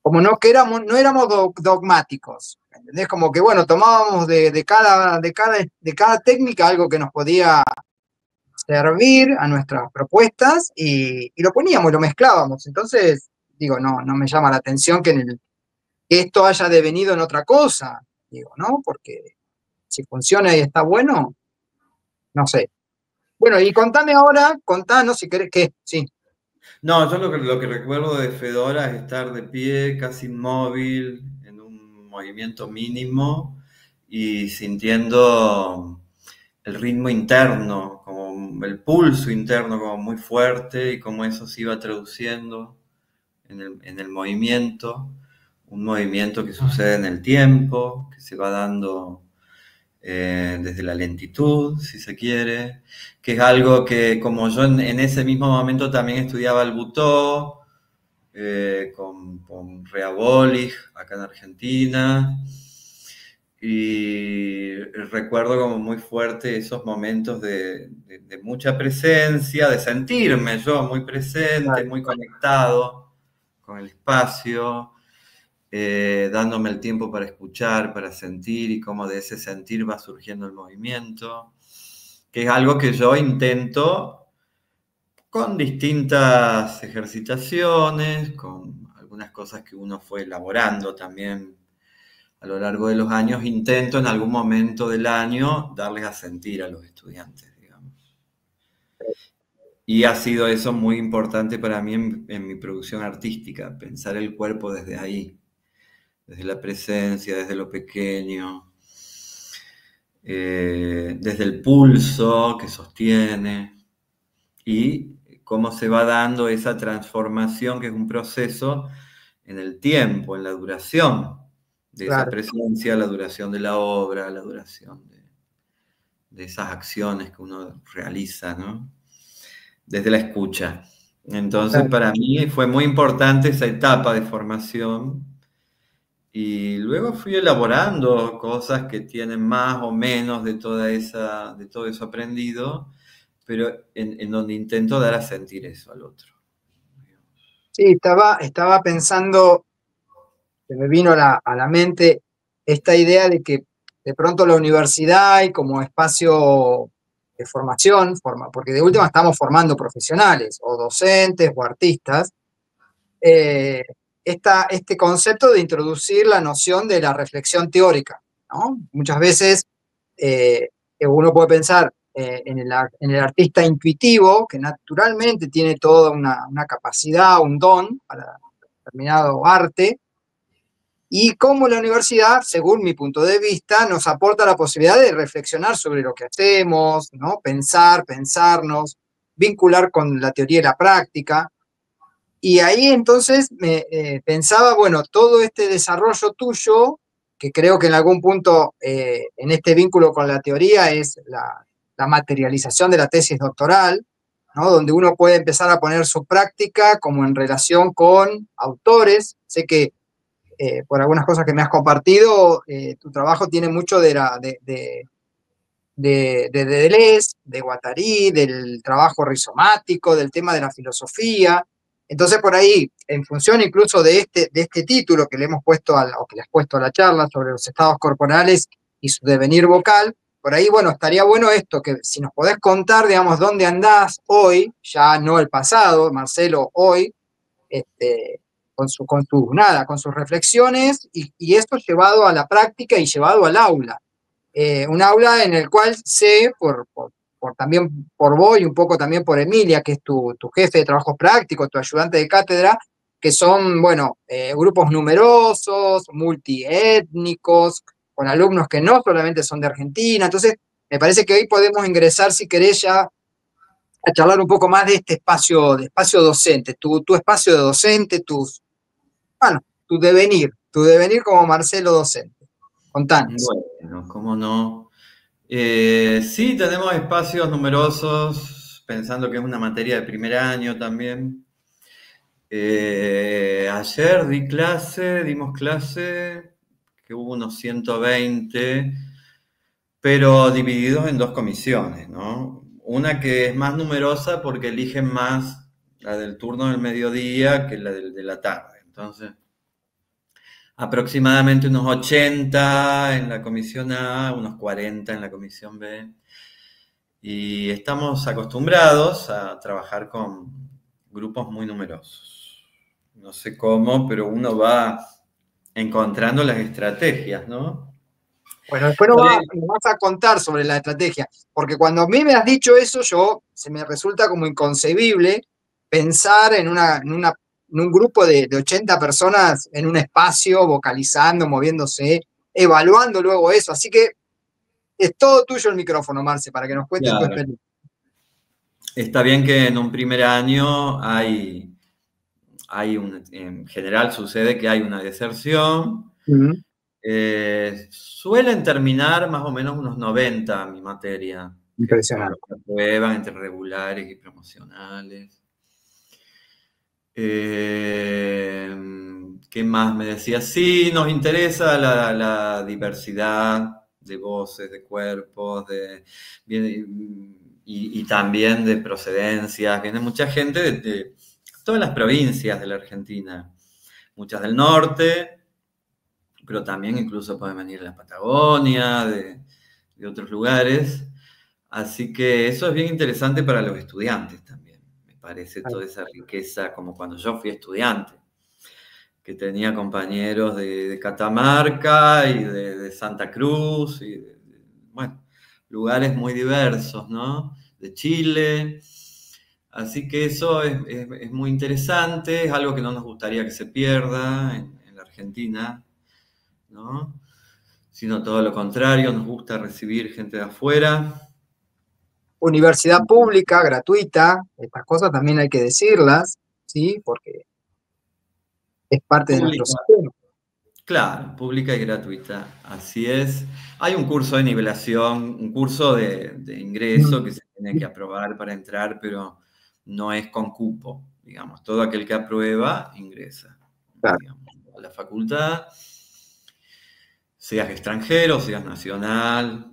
no, que éramos, no éramos dogmáticos. ¿Entendés? Como que, bueno, tomábamos de cada técnica algo que nos podía servir a nuestras propuestas y lo poníamos, lo mezclábamos. Entonces, digo, no me llama la atención que esto haya devenido en otra cosa, digo, ¿no? Porque si funciona y está bueno, no sé. Bueno, y contame ahora, contanos si querés que, sí, No, yo lo que recuerdo de Fedora es estar de pie, casi inmóvil, en un movimiento mínimo y sintiendo el ritmo interno, como el pulso interno como muy fuerte y cómo eso se iba traduciendo en el movimiento, un movimiento que sucede en el tiempo, que se va dando desde la lentitud, si se quiere, que es algo que como yo en ese mismo momento también estudiaba el butó, con Rea Bolich, acá en Argentina, y recuerdo como muy fuerte esos momentos de mucha presencia, de sentirme yo muy presente, claro, muy conectado con el espacio, dándome el tiempo para escuchar, para sentir y cómo de ese sentir va surgiendo el movimiento, que es algo que yo intento con distintas ejercitaciones, con algunas cosas que uno fue elaborando también a lo largo de los años, intento en algún momento del año darles a sentir a los estudiantes, digamos. Y ha sido eso muy importante para mí en mi producción artística, pensar el cuerpo desde ahí, desde la presencia, desde lo pequeño, desde el pulso que sostiene y cómo se va dando esa transformación, que es un proceso en el tiempo, en la duración de esa claro. presencia, la duración de la obra, la duración de esas acciones que uno realiza, ¿no? Desde la escucha. Entonces, Claro. para mí fue muy importante esa etapa de formación y luego fui elaborando cosas que tienen más o menos de de todo eso aprendido, pero en donde intento dar a sentir eso al otro. Sí, estaba pensando, se me vino a la mente esta idea de que de pronto la universidad y como espacio de formación, porque de última estamos formando profesionales o docentes o artistas, eh, este concepto de introducir la noción de la reflexión teórica, ¿no? Muchas veces eh, uno puede pensar en el artista intuitivo, que naturalmente tiene toda una capacidad, un don para determinado arte, y cómo la universidad, según mi punto de vista, nos aporta la posibilidad de reflexionar sobre lo que hacemos, ¿no? Pensarnos, vincular con la teoría y la práctica. Y ahí entonces me pensaba, bueno, todo este desarrollo tuyo, que creo que en algún punto en este vínculo con la teoría es la materialización de la tesis doctoral, ¿no? Donde uno puede empezar a poner su práctica como en relación con autores. Sé que por algunas cosas que me has compartido, tu trabajo tiene mucho de Deleuze, de Guattari, del trabajo rizomático, del tema de la filosofía. Entonces, por ahí, en función incluso de este título que le hemos puesto o que le has puesto a la charla sobre los estados corporales y su devenir vocal, por ahí, bueno, estaría bueno esto, que si nos podés contar, digamos, dónde andás hoy, ya no el pasado, Marcelo, hoy, este, nada, con sus reflexiones y esto llevado a la práctica y llevado al aula. Un aula en el cual sé, también por vos y un poco también por Emilia, que es tu jefe de trabajos prácticos, tu ayudante de cátedra, que son, bueno, grupos numerosos, multiétnicos, con alumnos que no solamente son de Argentina. Entonces, me parece que hoy podemos ingresar, si querés, ya a charlar un poco más de espacio docente, tu espacio de docente, bueno, tu devenir como Marcelo docente. Contanos. Bueno, cómo no. Sí, tenemos espacios numerosos, pensando que es una materia de primer año también. Ayer dimos clase, que hubo unos 120, pero divididos en dos comisiones, ¿no? Una que es más numerosa porque eligen más la del turno del mediodía que la de la tarde. Entonces, aproximadamente unos 80 en la comisión A, unos 40 en la comisión B. Y estamos acostumbrados a trabajar con grupos muy numerosos. No sé cómo, pero uno va encontrando las estrategias, ¿no? Bueno, después nos vas a contar sobre la estrategia, porque cuando a mí me has dicho eso, se me resulta como inconcebible pensar en un grupo de 80 personas en un espacio, vocalizando, moviéndose, evaluando luego eso. Así que es todo tuyo el micrófono, Marce, para que nos cuentes tu Claro. experiencia. Está bien que en un primer año en general sucede que hay una deserción. Ujú. Suelen terminar más o menos unos 90 mi materia, que son los Impresionante. que aprueban entre regulares y promocionales. Eh, ¿Qué más me decía? Sí, nos interesa la diversidad de voces, de cuerpos, y también de procedencias. Viene mucha gente de todas las provincias de la Argentina, muchas del norte, pero también incluso pueden venir de la Patagonia, de otros lugares. Así que eso es bien interesante para los estudiantes también. Me parece toda esa riqueza, como cuando yo fui estudiante, que tenía compañeros de Catamarca y de Santa Cruz, bueno, lugares muy diversos, ¿no? De Chile. Así que eso es muy interesante, es algo que no nos gustaría que se pierda en la Argentina, ¿no? Sino todo lo contrario, nos gusta recibir gente de afuera. Universidad pública, gratuita, estas cosas también hay que decirlas, ¿sí? Porque es parte de nuestro Pública, sistema. Claro, pública y gratuita, así es. Hay un curso de nivelación, un curso de ingreso que se tiene que aprobar para entrar, pero no es con cupo, digamos. Todo aquel que aprueba ingresa, Claro, digamos, a la facultad, seas extranjero, seas nacional,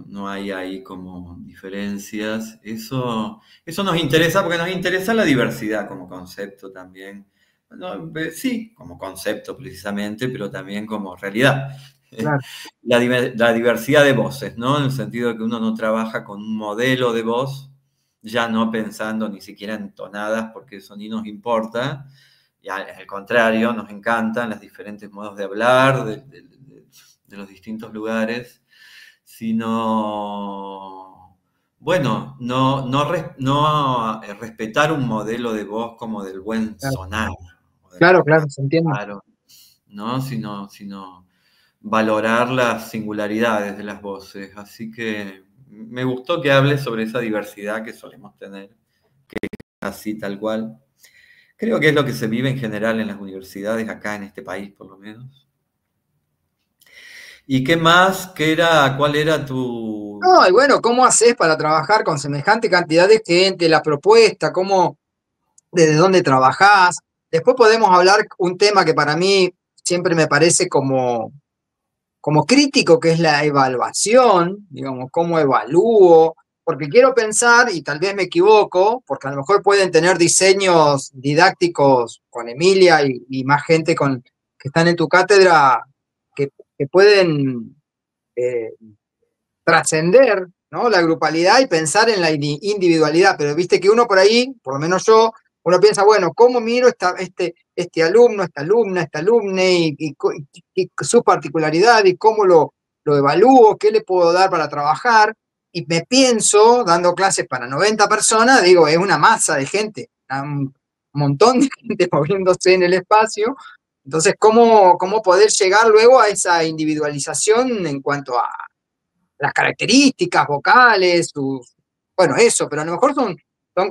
no hay ahí como diferencias. Eso nos interesa porque nos interesa la diversidad como concepto también. No, sí, como concepto precisamente, pero también como realidad. claro, La diversidad de voces, ¿no? En el sentido de que uno no trabaja con un modelo de voz, ya no pensando ni siquiera en tonadas, porque eso ni nos importa. Y al contrario, nos encantan los diferentes modos de hablar, de los distintos lugares, sino, bueno, respetar un modelo de voz como del buen claro, sonar, o del claro, buen claro, se entiende. hablar, ¿no? Sino valorar las singularidades de las voces. Así que me gustó que hables sobre esa diversidad que solemos tener, así tal cual. Creo que es lo que se vive en general en las universidades, acá en este país por lo menos. ¿Y qué más? ¿Cuál era tu... No, y bueno, ¿cómo haces para trabajar con semejante cantidad de gente? La propuesta, ¿cómo, desde dónde trabajás? Después podemos hablar un tema que para mí siempre me parece como crítico, que es la evaluación, digamos, cómo evalúo, porque quiero pensar, y tal vez me equivoco, porque a lo mejor pueden tener diseños didácticos con Emilia y más gente que están en tu cátedra que pueden trascender, ¿no?, la grupalidad y pensar en la individualidad, pero viste que uno por ahí, por lo menos yo, uno piensa, bueno, ¿cómo miro este alumno, esta alumna, esta alumne y su particularidad y cómo lo evalúo, qué le puedo dar para trabajar? Y me pienso, dando clases para 90 personas, digo, es una masa de gente, un montón de gente moviéndose en el espacio. Entonces, ¿cómo poder llegar luego a esa individualización en cuanto a las características vocales, bueno, eso, pero a lo mejor son, son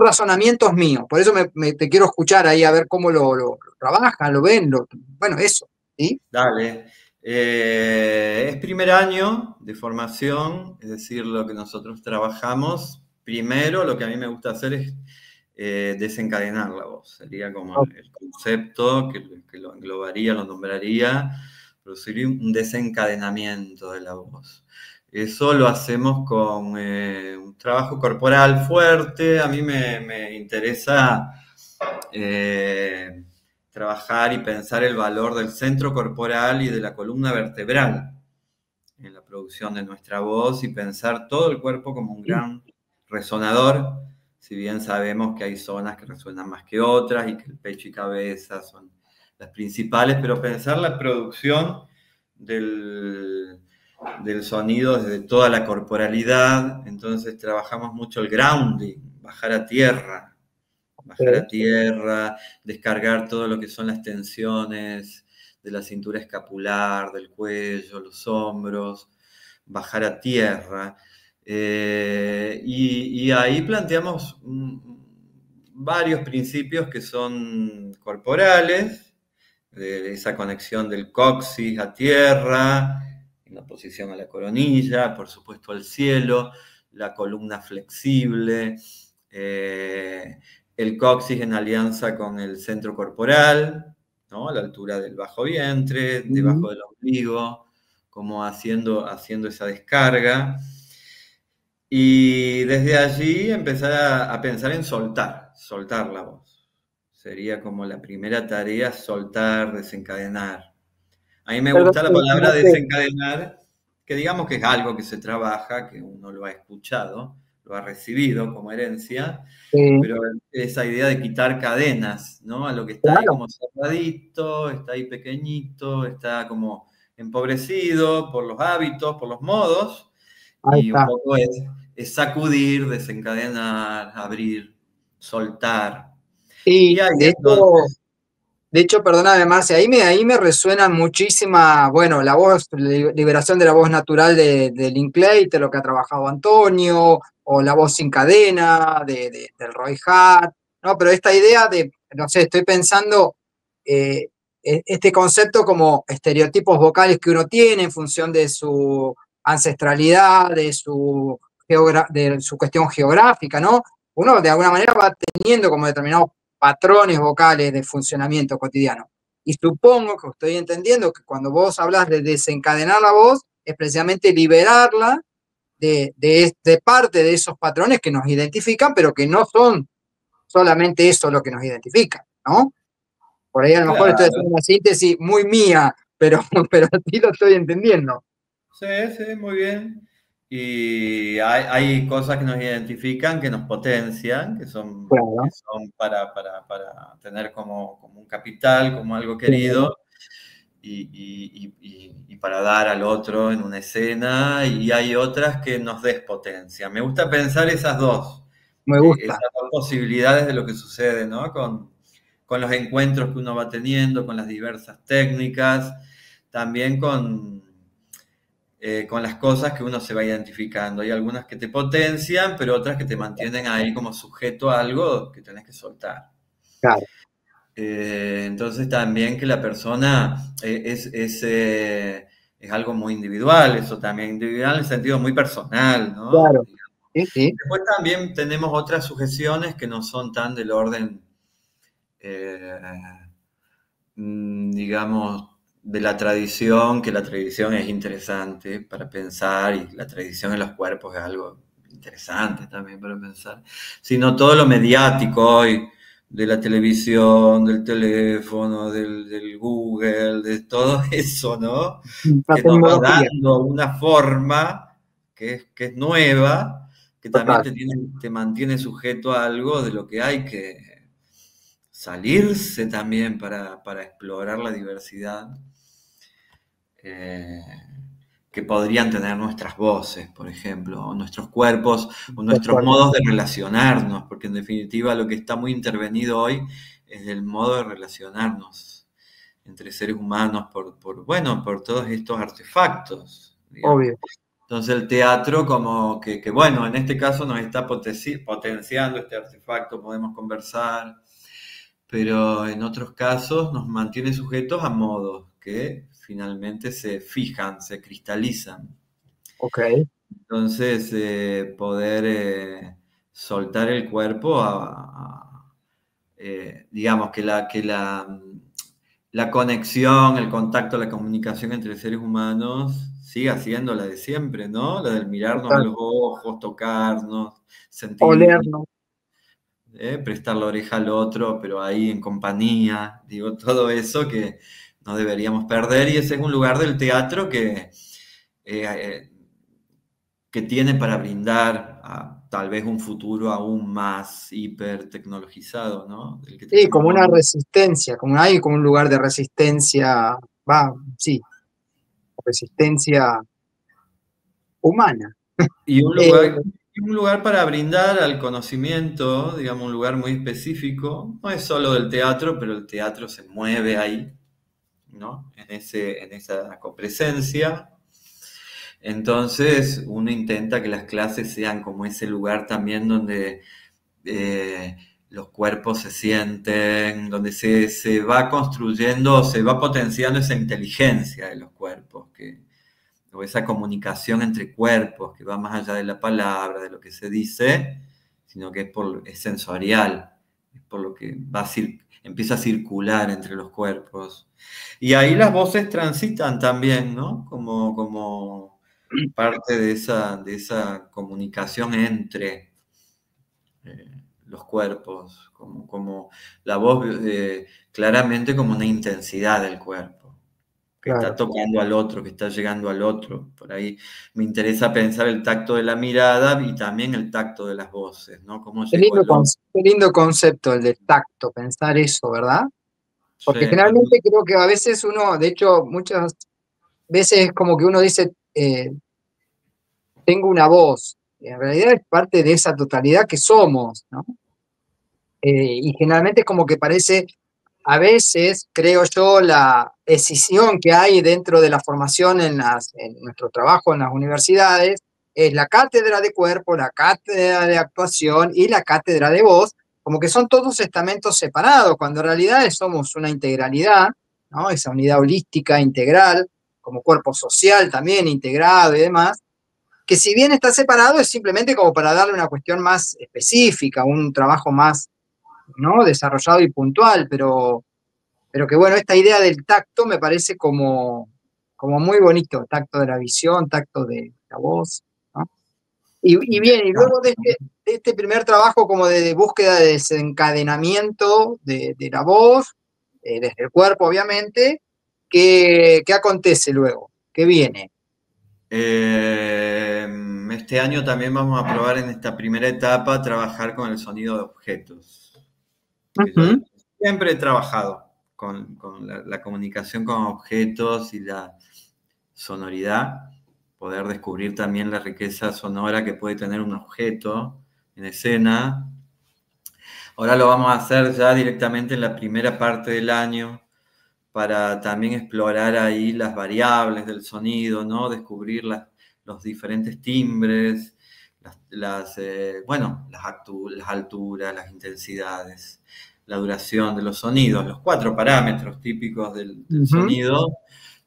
razonamientos míos, por eso te quiero escuchar ahí a ver cómo lo trabajan, lo ven, bueno, eso, ¿sí? Dale. Es primer año de formación, es decir, lo que nosotros trabajamos. Primero, lo que a mí me gusta hacer es desencadenar la voz. Sería como el concepto que lo englobaría, lo nombraría, producir un desencadenamiento de la voz. Eso lo hacemos con un trabajo corporal fuerte. A mí me interesa trabajar y pensar el valor del centro corporal y de la columna vertebral en la producción de nuestra voz y pensar todo el cuerpo como un gran resonador, si bien sabemos que hay zonas que resuenan más que otras y que el pecho y cabeza son las principales, pero pensar la producción del sonido desde toda la corporalidad. Entonces trabajamos mucho el grounding, bajar a tierra, descargar todo lo que son las tensiones de la cintura escapular, del cuello, los hombros, bajar a tierra. Y ahí planteamos varios principios que son corporales, de esa conexión del coxis a tierra, en oposición a la coronilla, por supuesto al cielo, la columna flexible, el coxis en alianza con el centro corporal, ¿no?, a la altura del bajo vientre, debajo del ombligo, como haciendo esa descarga. Y desde allí empezar a pensar en soltar la voz. Sería como la primera tarea, soltar, desencadenar. A mí me Perdón, gusta la palabra desencadenar, que digamos que es algo que se trabaja, que uno lo ha escuchado, lo ha recibido como herencia, pero esa idea de quitar cadenas, ¿no? A lo que está ahí claro, como cerradito, está ahí pequeñito, está como empobrecido por los hábitos, por los modos, ahí y un está. poco es sacudir, desencadenar, abrir, soltar. Y Y ahí de hecho, entonces, perdóname, Marcia, ahí me resuena muchísima, bueno, la voz, liberación de la voz natural de Linklater, lo que ha trabajado Antonio, o la voz sin cadena del Roy Hart, ¿no? Pero esta idea de, no sé, estoy pensando, este concepto como estereotipos vocales que uno tiene en función de su ancestralidad, de su cuestión geográfica, ¿no? Uno de alguna manera va teniendo como determinados patrones vocales de funcionamiento cotidiano. Y supongo que estoy entendiendo que cuando vos hablas de desencadenar la voz, es precisamente liberarla de parte de esos patrones que nos identifican, pero que no son solamente eso lo que nos identifica, ¿no? Por ahí a lo mejor estoy Claro, haciendo una síntesis muy mía, pero, pero sí lo estoy entendiendo. sí, sí, muy bien. Y hay cosas que nos identifican, que nos potencian, que Claro, son para tener como un capital, como algo claro, querido, y para dar al otro en una escena, y hay otras que nos despotencian. Me gusta pensar me gusta. esas dos posibilidades de lo que sucede, ¿no? Con los encuentros que uno va teniendo, con las diversas técnicas, también con las cosas que uno se va identificando. Hay algunas que te potencian, pero otras que te mantienen ahí como sujeto a algo que tenés que soltar. Claro, Entonces también que la persona es algo muy individual, eso también, individual en el sentido muy personal, ¿no? claro. Sí, sí, Después también tenemos otras sujeciones que no son tan del orden, eh, digamos, de la tradición, que la tradición es interesante para pensar y la tradición en los cuerpos es algo interesante también para pensar, sino todo lo mediático hoy, de la televisión, del teléfono, del Google, de todo eso, ¿no? la Que nos va tecnología, dando una forma que es nueva, que también total. te mantiene sujeto a algo de lo que hay que salirse también para explorar la diversidad eh, que podrían tener nuestras voces, por ejemplo, o nuestros cuerpos, o De nuestros acuerdo. modos de relacionarnos, porque en definitiva lo que está muy intervenido hoy es el modo de relacionarnos entre seres humanos bueno, por todos estos artefactos, digamos. Obvio. Entonces el teatro como que, bueno, en este caso nos está potenciando este artefacto, podemos conversar, pero en otros casos nos mantiene sujetos a modos que finalmente se fijan, se cristalizan. Ok, Entonces, poder soltar el cuerpo digamos la conexión, el contacto, la comunicación entre seres humanos siga siendo la de siempre, ¿no? La del mirarnos a total. los ojos, tocarnos, sentir, Olernos. prestar la oreja al otro, pero ahí en compañía, digo, todo eso que no deberíamos perder y ese es un lugar del teatro eh, que tiene para brindar a tal vez un futuro aún más hiper tecnologizado, ¿no? Del que Sí, tenemos como una hoy. resistencia, como un lugar de resistencia, va, sí, resistencia humana. Y Eh, un lugar para brindar al conocimiento, digamos, un lugar muy específico, no es solo del teatro, pero el teatro se mueve ahí, ¿no? En esa copresencia. Entonces, uno intenta que las clases sean como ese lugar también donde eh, los cuerpos se sienten, donde se va construyendo, se va potenciando esa inteligencia de los cuerpos, o esa comunicación entre cuerpos que va más allá de la palabra, de lo que se dice, sino que es sensorial, es por lo que empieza a circular entre los cuerpos. Y ahí las voces transitan también, ¿no? Como parte de esa comunicación entre los cuerpos, como la voz claramente como una intensidad del cuerpo, que está claro. tocando al otro, que está llegando al otro. Por ahí me interesa pensar el tacto de la mirada y también el tacto de las voces, ¿no? Cómo llegó al otro. Qué lindo concepto el de tacto, pensar eso, ¿verdad? Sí, Porque generalmente creo que a veces uno, de hecho, muchas veces como que uno dice, tengo una voz, y en realidad es parte de esa totalidad que somos, ¿no? Y generalmente es como que parece, a veces, creo yo, la escisión que hay dentro de la formación en nuestro trabajo en las universidades, es la cátedra de cuerpo, la cátedra de actuación y la cátedra de voz, como que son todos estamentos separados, cuando en realidad somos una integralidad, ¿no? Esa unidad holística, integral, como cuerpo social también integrado y demás, que si bien está separado es simplemente como para darle una cuestión más específica, un trabajo más, ¿no? Desarrollado y puntual, pero que bueno, esta idea del tacto me parece como muy bonito, tacto de la visión, tacto de la voz, ¿no? Y bien, y luego de este primer trabajo como de búsqueda de desencadenamiento de la voz, desde el cuerpo obviamente, ¿qué acontece luego? ¿Qué viene? Este año también vamos a probar en esta primera etapa trabajar con el sonido de objetos. Que yo Ujú. siempre he trabajado con la comunicación con objetos y la sonoridad, poder descubrir también la riqueza sonora que puede tener un objeto en escena. Ahora lo vamos a hacer ya directamente en la primera parte del año para también explorar ahí las variables del sonido, ¿no? Descubrir los diferentes timbres, bueno, las alturas, las intensidades, la duración de los sonidos, los 4 parámetros típicos del Ujú. sonido.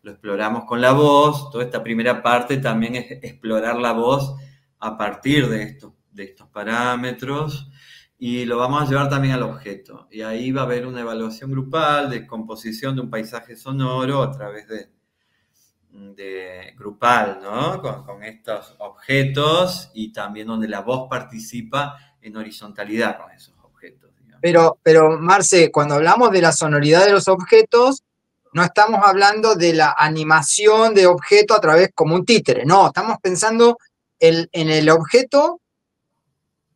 Lo exploramos con la voz. Toda esta primera parte también es explorar la voz a partir de estos parámetros y lo vamos a llevar también al objeto. Y ahí va a haber una evaluación grupal de composición de un paisaje sonoro a través de grupal, ¿no? Con estos objetos y también donde la voz participa en horizontalidad con esos objetos, digamos. Pero Marce, cuando hablamos de la sonoridad de los objetos, no estamos hablando de la animación de objeto a través como un títere, no, estamos pensando en el objeto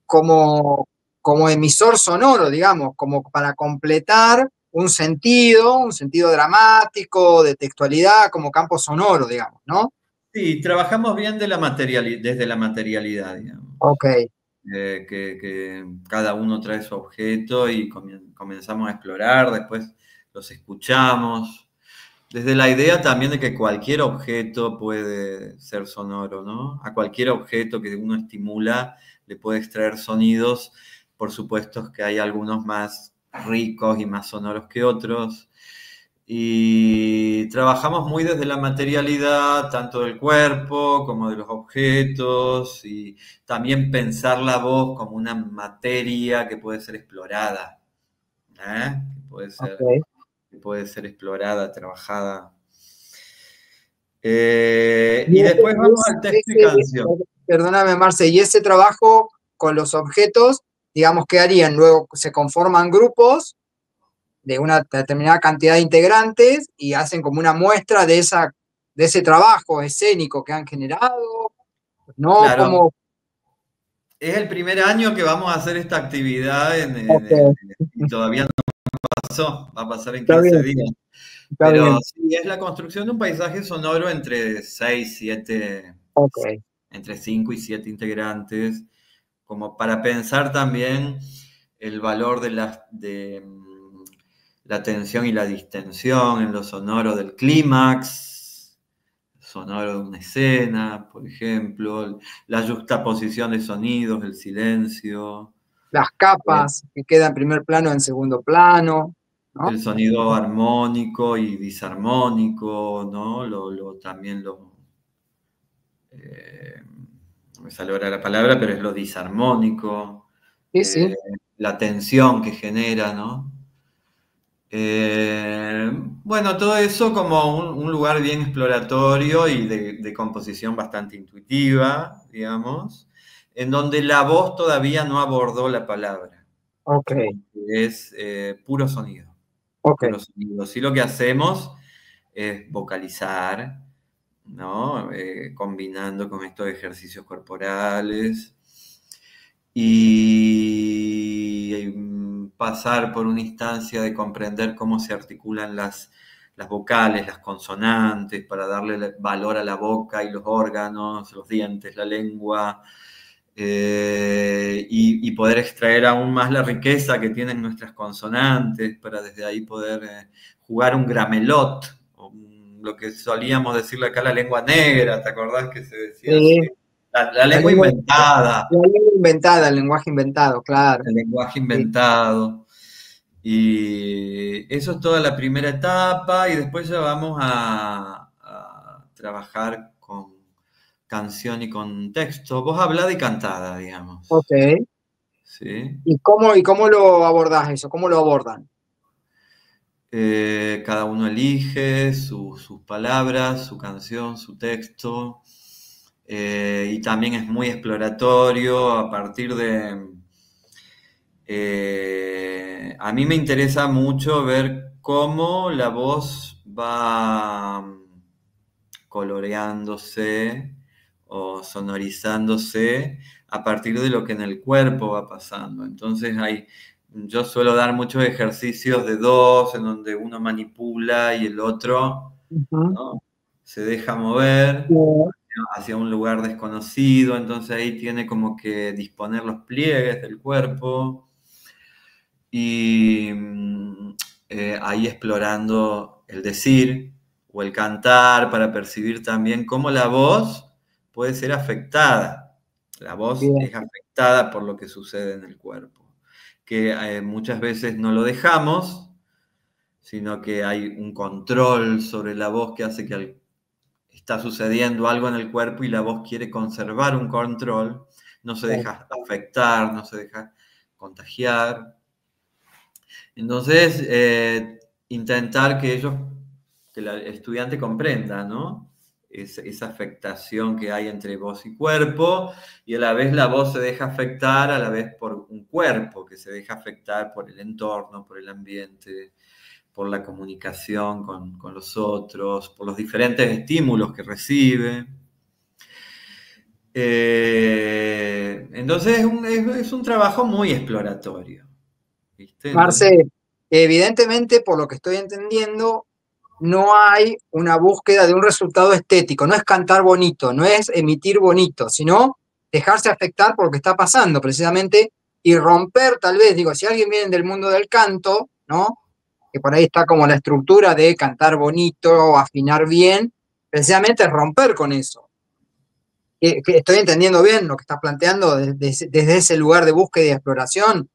como, como emisor sonoro, digamos, como para completar un sentido dramático, de textualidad, como campo sonoro, digamos, ¿no? Sí, trabajamos bien desde la materialidad, digamos. Ok. Que cada uno trae su objeto y comenzamos a explorar, después los escuchamos, desde la idea también de que cualquier objeto puede ser sonoro, ¿no? A cualquier objeto que uno estimula le puede extraer sonidos, por supuesto que hay algunos más ricos y más sonoros que otros, y trabajamos muy desde la materialidad, tanto del cuerpo como de los objetos, y también pensar la voz como una materia que puede ser explorada, ¿eh? Ok. Que puede ser explorada, trabajada. Y Y después vamos al texto y canción. perdóname, Marce, y ese trabajo con los objetos, digamos, ¿qué harían? Luego se conforman grupos de una determinada cantidad de integrantes y hacen como una muestra de ese trabajo escénico que han generado, ¿no? Claro, Como, es el primer año que vamos a hacer esta actividad ok, y todavía no pasó, va a pasar en está 15 bien, días. está Pero bien, sí, es la construcción de un paisaje sonoro entre 6, 7, ok. entre 5 y 7 integrantes, como para pensar también el valor de la tensión y la distensión en lo sonoro del clímax, sonoro de una escena, por ejemplo, la juxtaposición de sonidos, el silencio, Las eh, capas que quedan en primer plano, en segundo plano, ¿no? el sonido armónico y disarmónico, ¿no? También no me sale ahora la palabra, pero es lo disarmónico, Sí, sí. la tensión que genera, ¿no? Bueno, todo eso como un lugar bien exploratorio y de composición bastante intuitiva, digamos, en donde la voz todavía no abordó la palabra, Ok, como que es puro sonido, ok. puro sonido. Sí, lo que hacemos es vocalizar, ¿no? Combinando con estos ejercicios corporales y pasar por una instancia de comprender cómo se articulan las vocales, las consonantes, para darle valor a la boca y los órganos, los dientes, la lengua, y poder extraer aún más la riqueza que tienen nuestras consonantes, para desde ahí poder jugar un gramelot, lo que solíamos decirle acá la lengua negra, ¿te acordás que se decía Sí, así? La la lengua lengua, inventada, la lengua inventada, el lenguaje inventado, claro. el lenguaje Sí. inventado. Y eso es toda la primera etapa y después ya vamos a trabajar con canción y con texto. Vos hablada y cantada, digamos. Ok. ¿Sí? Y cómo lo abordás eso? ¿Cómo lo abordan? Cada uno elige sus palabras, su canción, su texto. Y también es muy exploratorio a partir de... a mí me interesa mucho ver cómo la voz va coloreándose o sonorizándose a partir de lo que en el cuerpo va pasando. Entonces yo suelo dar muchos ejercicios de dos, en donde uno manipula y el otro, Ujú. ¿no?, se deja mover Sí. hacia un lugar desconocido, entonces ahí tiene como que disponer los pliegues del cuerpo y ahí explorando el decir o el cantar para percibir también cómo la voz puede ser afectada. La voz Bien, es afectada por lo que sucede en el cuerpo, que muchas veces no lo dejamos, sino que hay un control sobre la voz que hace que está sucediendo algo en el cuerpo y la voz quiere conservar un control, no se claro. deja afectar, no se deja contagiar. Entonces, intentar que el estudiante comprenda, ¿no? Esa afectación que hay entre voz y cuerpo, y a la vez la voz se deja afectar a la vez por un cuerpo que se deja afectar por el entorno, por el ambiente, por la comunicación con los otros, por los diferentes estímulos que recibe. Entonces es un trabajo muy exploratorio, ¿viste? Entonces, Marce, evidentemente, por lo que estoy entendiendo, no hay una búsqueda de un resultado estético, no es cantar bonito, no es emitir bonito, sino dejarse afectar por lo que está pasando, precisamente, y romper, tal vez, digo, si alguien viene del mundo del canto, ¿no? Que por ahí está como la estructura de cantar bonito, afinar bien, precisamente es romper con eso. Que estoy entendiendo bien lo que estás planteando desde ese lugar de búsqueda y exploración.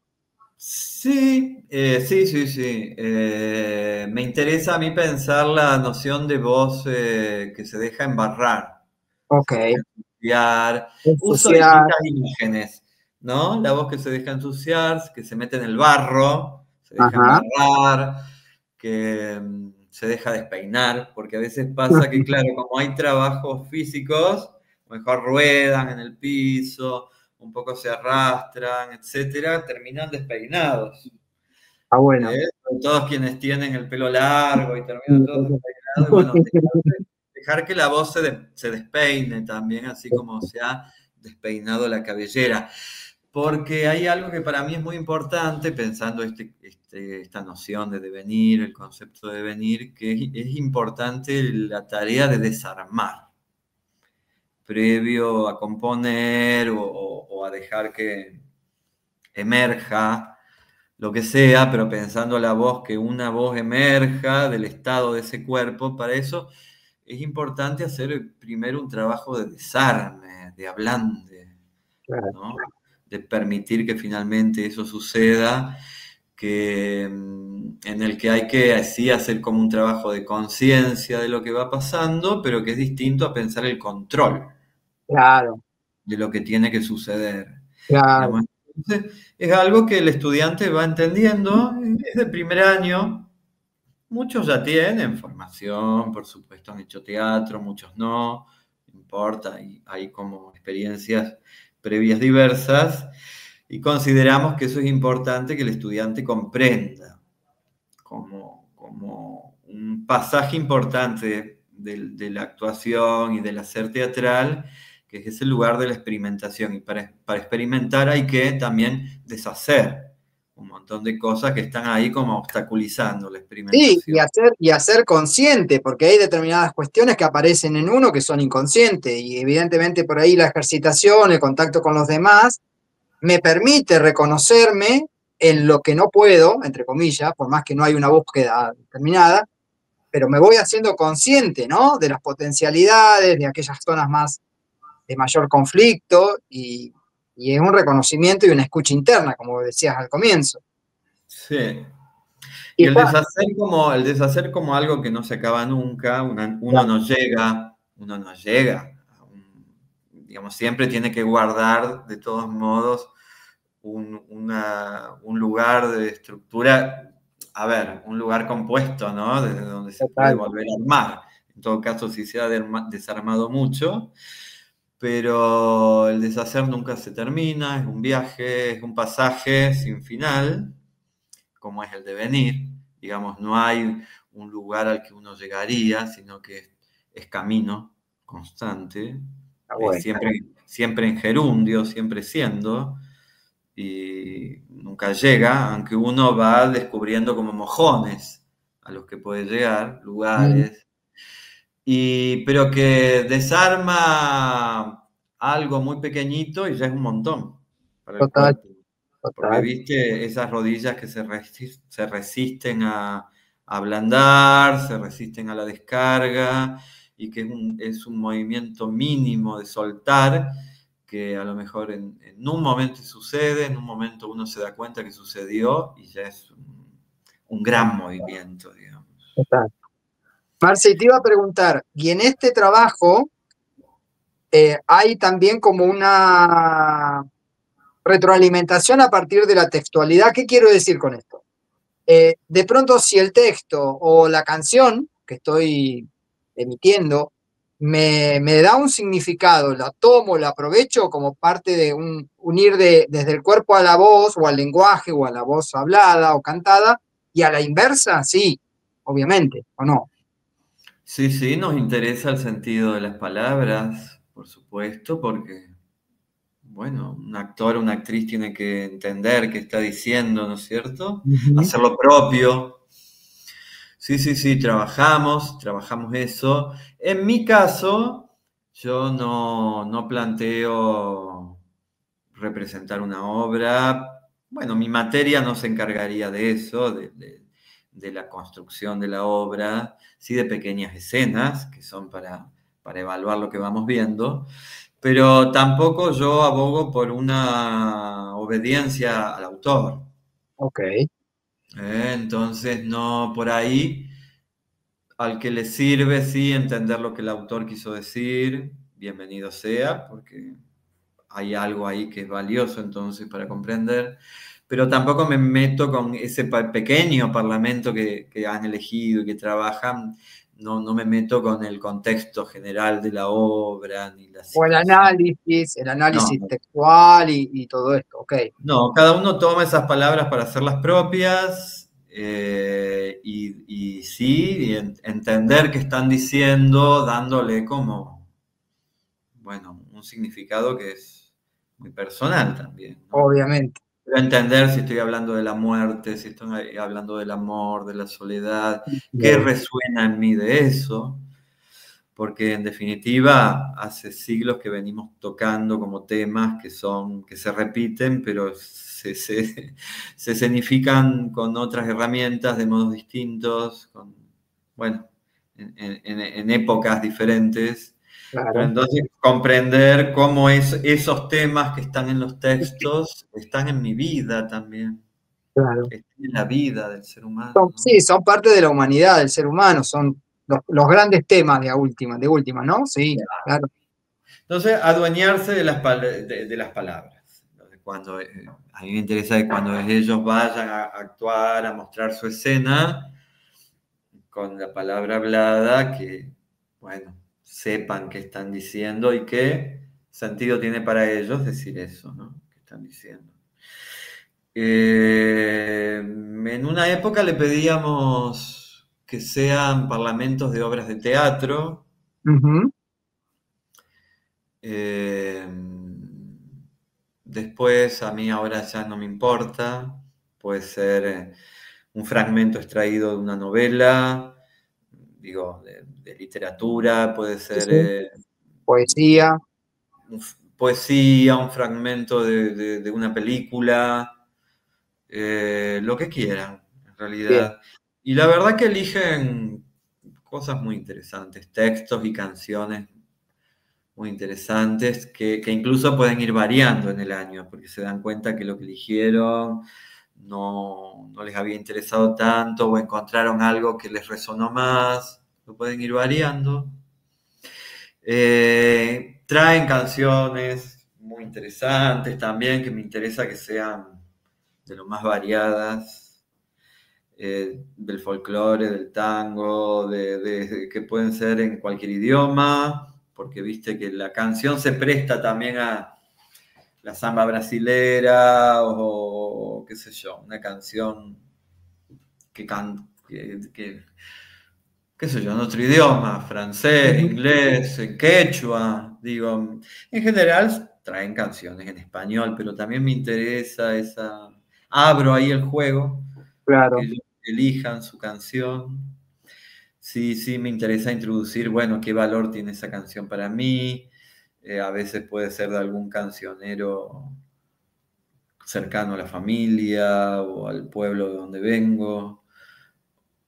sí, sí, sí, sí. Me interesa a mí pensar la noción de voz que se deja embarrar, Ok, se deja ensuciar. Uso ensuciar, distintas imágenes, ¿no? La voz que se deja ensuciar, que se mete en el barro, se deja ajá, embarrar, que se deja despeinar, porque a veces pasa que, claro, como hay trabajos físicos, mejor ruedan en el piso, un poco se arrastran, etcétera, terminan despeinados. está bueno. Todos quienes tienen el pelo largo y terminan todos despeinados, y bueno, dejar que la voz se despeine también, así como se ha despeinado la cabellera. Porque hay algo que para mí es muy importante, pensando esta noción de devenir, el concepto de devenir, que es importante la tarea de desarmar, previo a componer o a dejar que emerja lo que sea, pero pensando la voz, que una voz emerja del estado de ese cuerpo, para eso es importante hacer primero un trabajo de desarme, de ablande, Claro. ¿no? De permitir que finalmente eso suceda, en el que hay que así hacer como un trabajo de conciencia de lo que va pasando, pero que es distinto a pensar el control Claro, de lo que tiene que suceder. claro. Digamos. Entonces, es algo que el estudiante va entendiendo, es de primer año. Muchos ya tienen formación, por supuesto, han hecho teatro, muchos no, no importa, hay como experiencias previas diversas y consideramos que eso es importante que el estudiante comprenda como un pasaje importante de la actuación y del hacer teatral, que es ese lugar de la experimentación. Y para experimentar hay que también deshacer un montón de cosas que están ahí como obstaculizando la Sí, experimentación. y hacer consciente, porque hay determinadas cuestiones que aparecen en uno que son inconscientes, y evidentemente por ahí la ejercitación, el contacto con los demás, me permite reconocerme en lo que no puedo, entre comillas, por más que no hay una búsqueda determinada, pero me voy haciendo consciente, ¿no? De las potencialidades, de aquellas zonas más de mayor conflicto, y es un reconocimiento y una escucha interna, como decías al comienzo. Sí. Y Quizás, el deshacer como algo que no se acaba nunca, uno no llega, digamos, siempre tiene que guardar de todos modos un lugar de estructura, a ver, un lugar compuesto, ¿no? Desde donde se puede total. volver a armar. En todo caso, si se ha desarmado mucho, pero el deshacer nunca se termina, es un viaje, es un pasaje sin final, como es el devenir. Digamos, no hay un lugar al que uno llegaría, sino que es camino constante, Está es bueno. siempre en gerundio, siempre siendo, y nunca llega, aunque uno va descubriendo como mojones a los que puede llegar, Mm, lugares, pero que desarma algo muy pequeñito y ya es un montón para el total, cuerpo. Porque total. viste esas rodillas que se resisten a ablandar, se resisten a la descarga y que es un movimiento mínimo de soltar que a lo mejor en un momento sucede, en un momento uno se da cuenta que sucedió y ya es un gran movimiento, digamos. Total. Marce, te iba a preguntar, y en este trabajo hay también como una retroalimentación a partir de la textualidad. ¿Qué quiero decir con esto? De pronto, si el texto o la canción que estoy emitiendo me da un significado, la tomo, la aprovecho como parte de un unir desde el cuerpo a la voz o al lenguaje o a la voz hablada o cantada, y a la inversa, sí, obviamente, ¿o no? Sí, sí, nos interesa el sentido de las palabras, por supuesto, porque, bueno, un actor o una actriz tiene que entender qué está diciendo, ¿no es cierto? Ujú. Hacer lo propio. Sí, sí, sí, trabajamos eso. En mi caso, yo no planteo representar una obra. Bueno, mi materia no se encargaría de eso, de la construcción de la obra, sí de pequeñas escenas que son para evaluar lo que vamos viendo, pero tampoco yo abogo por una obediencia al autor. Ok, Entonces, no por ahí, al que le sirve, sí, entender lo que el autor quiso decir, bienvenido sea, porque hay algo ahí que es valioso entonces para comprender, pero tampoco me meto con ese pequeño parlamento que han elegido y que trabajan, no me meto con el contexto general de la obra ni la o situación. el No, análisis textual y todo esto, ok. no, cada uno toma esas palabras para hacerlas propias y sí, entender qué están diciendo, dándole como, bueno, un significado que es muy personal también, ¿no? Obviamente. Pero entender si estoy hablando de la muerte, si estoy hablando del amor, de la soledad, qué Bien. resuena en mí de eso, porque en definitiva hace siglos que venimos tocando como temas que se repiten, pero se escenifican con otras herramientas de modos distintos, bueno, en épocas diferentes. Pero Claro, entonces comprender cómo esos temas que están en los textos están en mi vida también, claro. están en la vida del ser humano, ¿no? Sí, son parte de la humanidad, del ser humano, son los grandes temas de última, ¿no? Sí, claro. Entonces, adueñarse de las palabras. Entonces, a mí me interesa que cuando ellos vayan a actuar, a mostrar su escena, con la palabra hablada, que, bueno, sepan qué están diciendo y qué sentido tiene para ellos decir eso, ¿no? Que están diciendo. En una época le pedíamos que sean parlamentos de obras de teatro. Ujú. Eh, Después a mí ahora ya no me importa. Puede ser un fragmento extraído de una novela, digo, de literatura, puede Sí, ser sí. Poesía, poesía, un fragmento de una película, lo que quieran, en bien, realidad. Y la verdad que eligen cosas muy interesantes, textos y canciones muy interesantes que incluso pueden ir variando en el año, porque se dan cuenta que lo que eligieron no les había interesado tanto o encontraron algo que les resonó más, lo pueden ir variando. Traen canciones muy interesantes también, que me interesa que sean de lo más variadas, del folclore, del tango, que pueden ser en cualquier idioma, porque viste que la canción se presta también a la samba brasilera o qué sé yo, una canción que, qué sé yo, en otro idioma, francés, Ujú. inglés, en quechua, digo, en general traen canciones en español, pero también me interesa esa, abro ahí el juego, que Claro. ellos elijan su canción. Sí, sí, me interesa introducir, bueno, qué valor tiene esa canción para mí. A veces puede ser de algún cancionero cercano a la familia o al pueblo de donde vengo.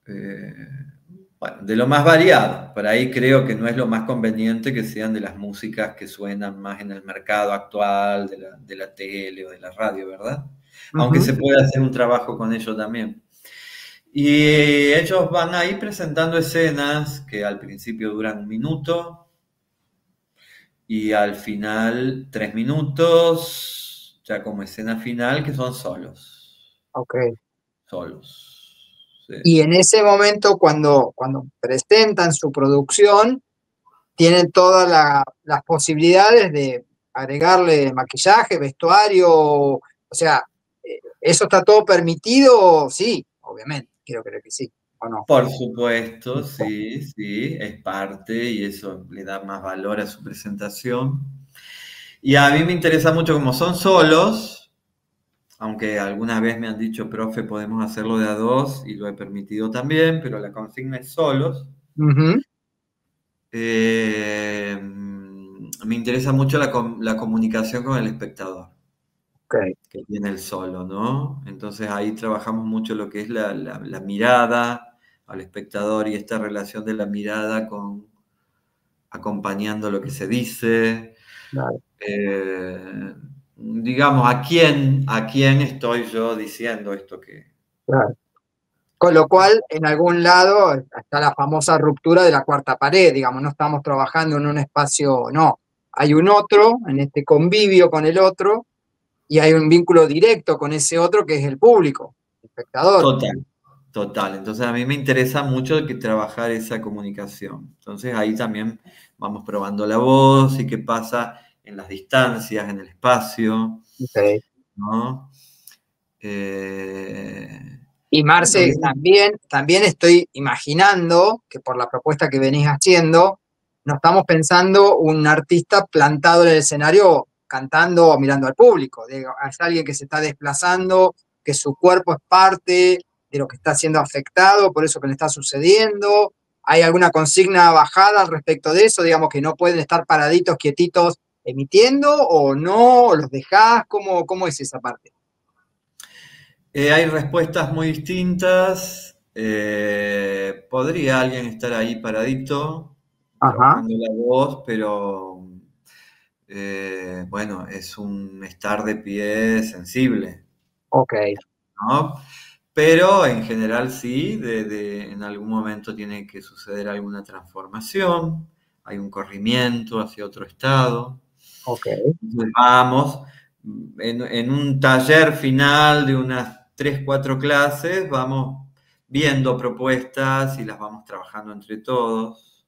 Eh, bueno, de lo más variado. Por ahí creo que no es lo más conveniente que sean de las músicas que suenan más en el mercado actual, de la tele o de la radio, ¿verdad? Aunque Ujú. se puede hacer un trabajo con ello también. Y ellos van ahí presentando escenas que al principio duran 1 minuto y al final 3 minutos, ya como escena final, que son solos. Ok. Solos. Sí. Y en ese momento, cuando presentan su producción, tienen todas las posibilidades de agregarle maquillaje, vestuario, o sea, ¿eso está todo permitido? Sí, obviamente, quiero creer que sí, ¿o no? Por supuesto, sí, sí, es parte y eso le da más valor a su presentación. Y a mí me interesa mucho como son solos, aunque alguna vez me han dicho, profe, podemos hacerlo de a dos y lo he permitido también, pero la consigna es solos. Ujú. Me interesa mucho la comunicación con el espectador Ok, que tiene el solo, ¿no? Entonces ahí trabajamos mucho lo que es la mirada al espectador y esta relación de la mirada con acompañando lo que se dice. claro, Digamos, a quién estoy yo diciendo esto que... claro. Con lo cual, en algún lado está la famosa ruptura de la cuarta pared, digamos, no estamos trabajando en un espacio, no, hay un otro, en este convivio con el otro, y hay un vínculo directo con ese otro que es el público, el espectador. Total, total. Entonces a mí me interesa mucho que trabajar esa comunicación. Entonces ahí también vamos probando la voz y qué pasa en las distancias, en el espacio, Ok. ¿no? Eh, Y bueno, Marce, bien. también estoy imaginando que por la propuesta que venís haciendo, no estamos pensando un artista plantado en el escenario cantando o mirando al público. Digo, es alguien que se está desplazando, que su cuerpo es parte de lo que está siendo afectado, por eso que le está sucediendo. ¿Hay alguna consigna bajada al respecto de eso? Digamos que no pueden estar paraditos, quietitos, emitiendo o no, o los dejás, ¿cómo es esa parte? Hay respuestas muy distintas. Podría alguien estar ahí paradito, Ajá, trabajando la voz, pero bueno, es un estar de pie sensible, ok, ¿no? Pero en general sí, en algún momento tiene que suceder alguna transformación, hay un corrimiento hacia otro estado. ok. Entonces vamos, en un taller final de unas 3 4 clases, vamos viendo propuestas y las vamos trabajando entre todos.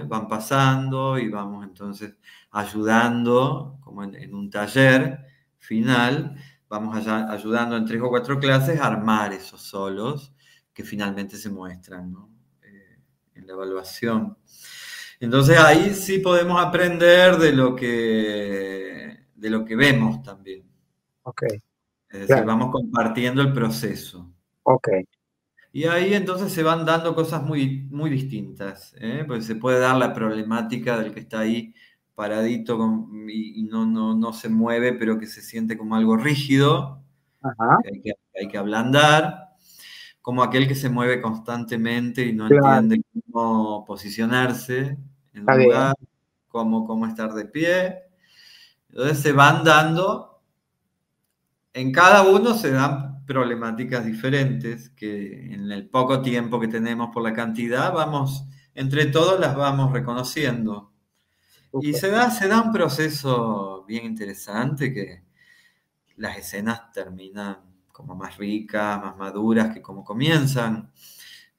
Van pasando y vamos entonces ayudando, como en un taller final, vamos ayudando en 3 o 4 clases a armar esos solos que finalmente se muestran, ¿no? En la evaluación. Entonces ahí sí podemos aprender de lo que vemos también. Ok, Es decir, claro, vamos compartiendo el proceso. ok, Y ahí entonces se van dando cosas muy, muy distintas, ¿eh? Porque se puede dar la problemática del que está ahí paradito y no se mueve, pero que se siente como algo rígido, ajá, que hay que ablandar, como aquel que se mueve constantemente y no claro, entiende cómo posicionarse en está un bien, lugar, cómo estar de pie. Entonces se van dando, en cada uno se dan problemáticas diferentes que en el poco tiempo que tenemos por la cantidad, entre todos las vamos reconociendo. Y Súper. se da un proceso bien interesante que las escenas terminan como más ricas, más maduras que como comienzan.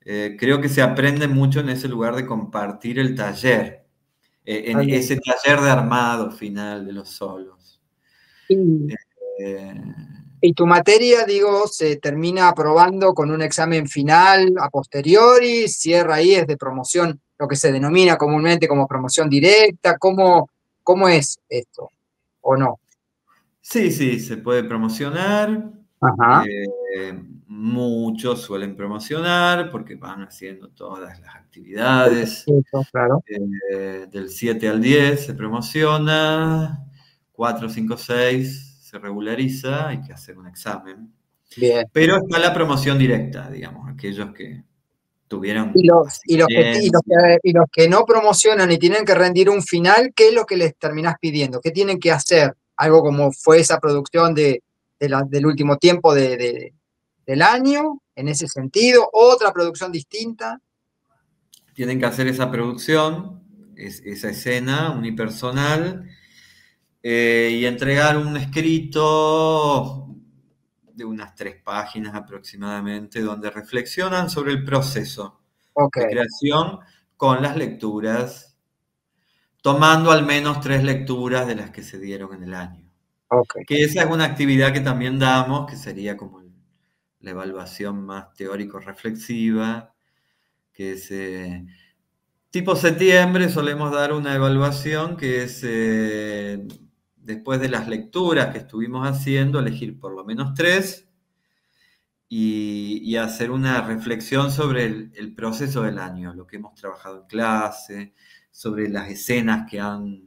Creo que se aprende mucho en ese lugar de compartir el taller, en Está bien. ese taller de armado final de los solos. Y, Eh, y tu materia, digo, se termina aprobando con un examen final a posteriori, cierra ahí, es de promoción, lo que se denomina comúnmente como promoción directa. ¿Cómo es esto? ¿O no? sí, sí, se puede promocionar. Ajá. eh, Muchos suelen promocionar porque van haciendo todas las actividades. Eso, claro. Del 7 al 10 se promociona, 4, 5, 6 se regulariza, hay que hacer un examen. Bien. Pero está la promoción directa, digamos, aquellos que Y tuvieron los, y los que, y los asistencia. que, y los que no promocionan y tienen que rendir un final, ¿qué es lo que les terminás pidiendo? ¿Qué tienen que hacer? Algo como fue esa producción del último tiempo del año, en ese sentido, otra producción distinta. Tienen que hacer esa producción, esa escena unipersonal, y entregar un escrito de unas 3 páginas aproximadamente, donde reflexionan sobre el proceso Ok, de creación con las lecturas, tomando al menos 3 lecturas de las que se dieron en el año. ok, Que esa es una actividad que también damos, que sería como la evaluación más teórico-reflexiva, que es tipo septiembre solemos dar una evaluación que es, después de las lecturas que estuvimos haciendo, elegir por lo menos 3 y hacer una reflexión sobre el proceso del año, lo que hemos trabajado en clase, sobre las escenas que han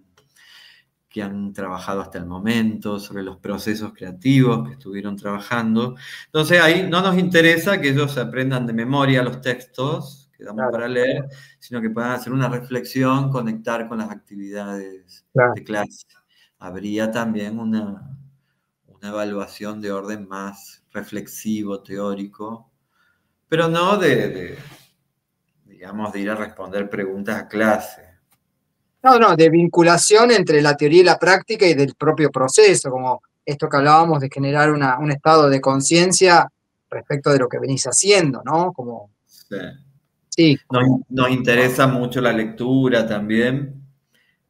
trabajado hasta el momento, sobre los procesos creativos que estuvieron trabajando. Entonces ahí no nos interesa que ellos aprendan de memoria los textos que damos claro, para leer, sino que puedan hacer una reflexión, conectar con las actividades claro. de clase. Habría también una evaluación de orden más reflexivo, teórico, pero no digamos, de ir a responder preguntas a clase. No, no, de vinculación entre la teoría y la práctica y del propio proceso, como esto que hablábamos de generar un estado de conciencia respecto de lo que venís haciendo, ¿no? Como, Sí. sí, como, Nos interesa mucho la lectura también,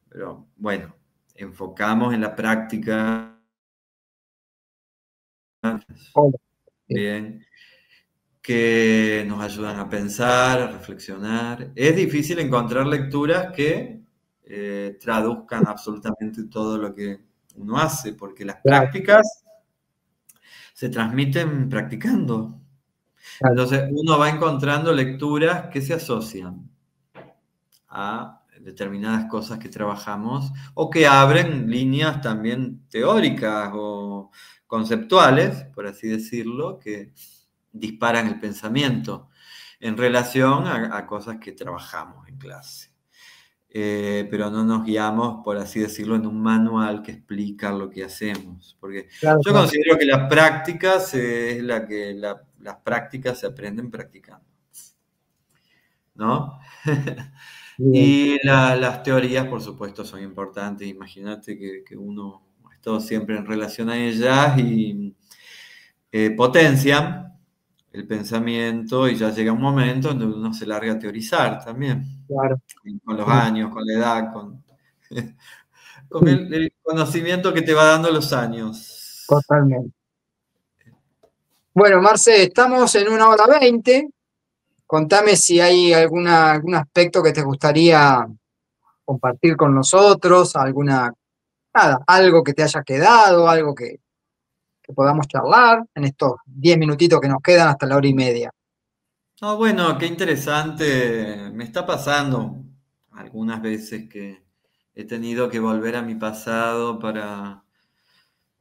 pero bueno, enfocamos en la práctica como, sí, bien, que nos ayudan a pensar, a reflexionar. Es difícil encontrar lecturas que traduzcan absolutamente todo lo que uno hace, porque las claro, prácticas se transmiten practicando. claro, Entonces uno va encontrando lecturas que se asocian a determinadas cosas que trabajamos o que abren líneas también teóricas o conceptuales, por así decirlo, que disparan el pensamiento en relación a cosas que trabajamos en clase. Pero no nos guiamos, por así decirlo, en un manual que explica lo que hacemos, porque claro, yo claro. considero que las prácticas es las prácticas se aprenden practicando, ¿no? Bien, Y las teorías, por supuesto, son importantes. Imagínate que uno ha estado siempre en relación a ellas y potencian el pensamiento y ya llega un momento en donde uno se larga a teorizar también, claro, con los sí, años, con la edad, con sí, el conocimiento que te va dando los años. totalmente. Bueno, Marce, estamos en 1 hora 20. Contame si hay algún aspecto que te gustaría compartir con nosotros, nada, algo que te haya quedado, algo que podamos charlar en estos 10 minutitos que nos quedan hasta la 1 y media. Ah, bueno, qué interesante. Me está pasando algunas veces que he tenido que volver a mi pasado para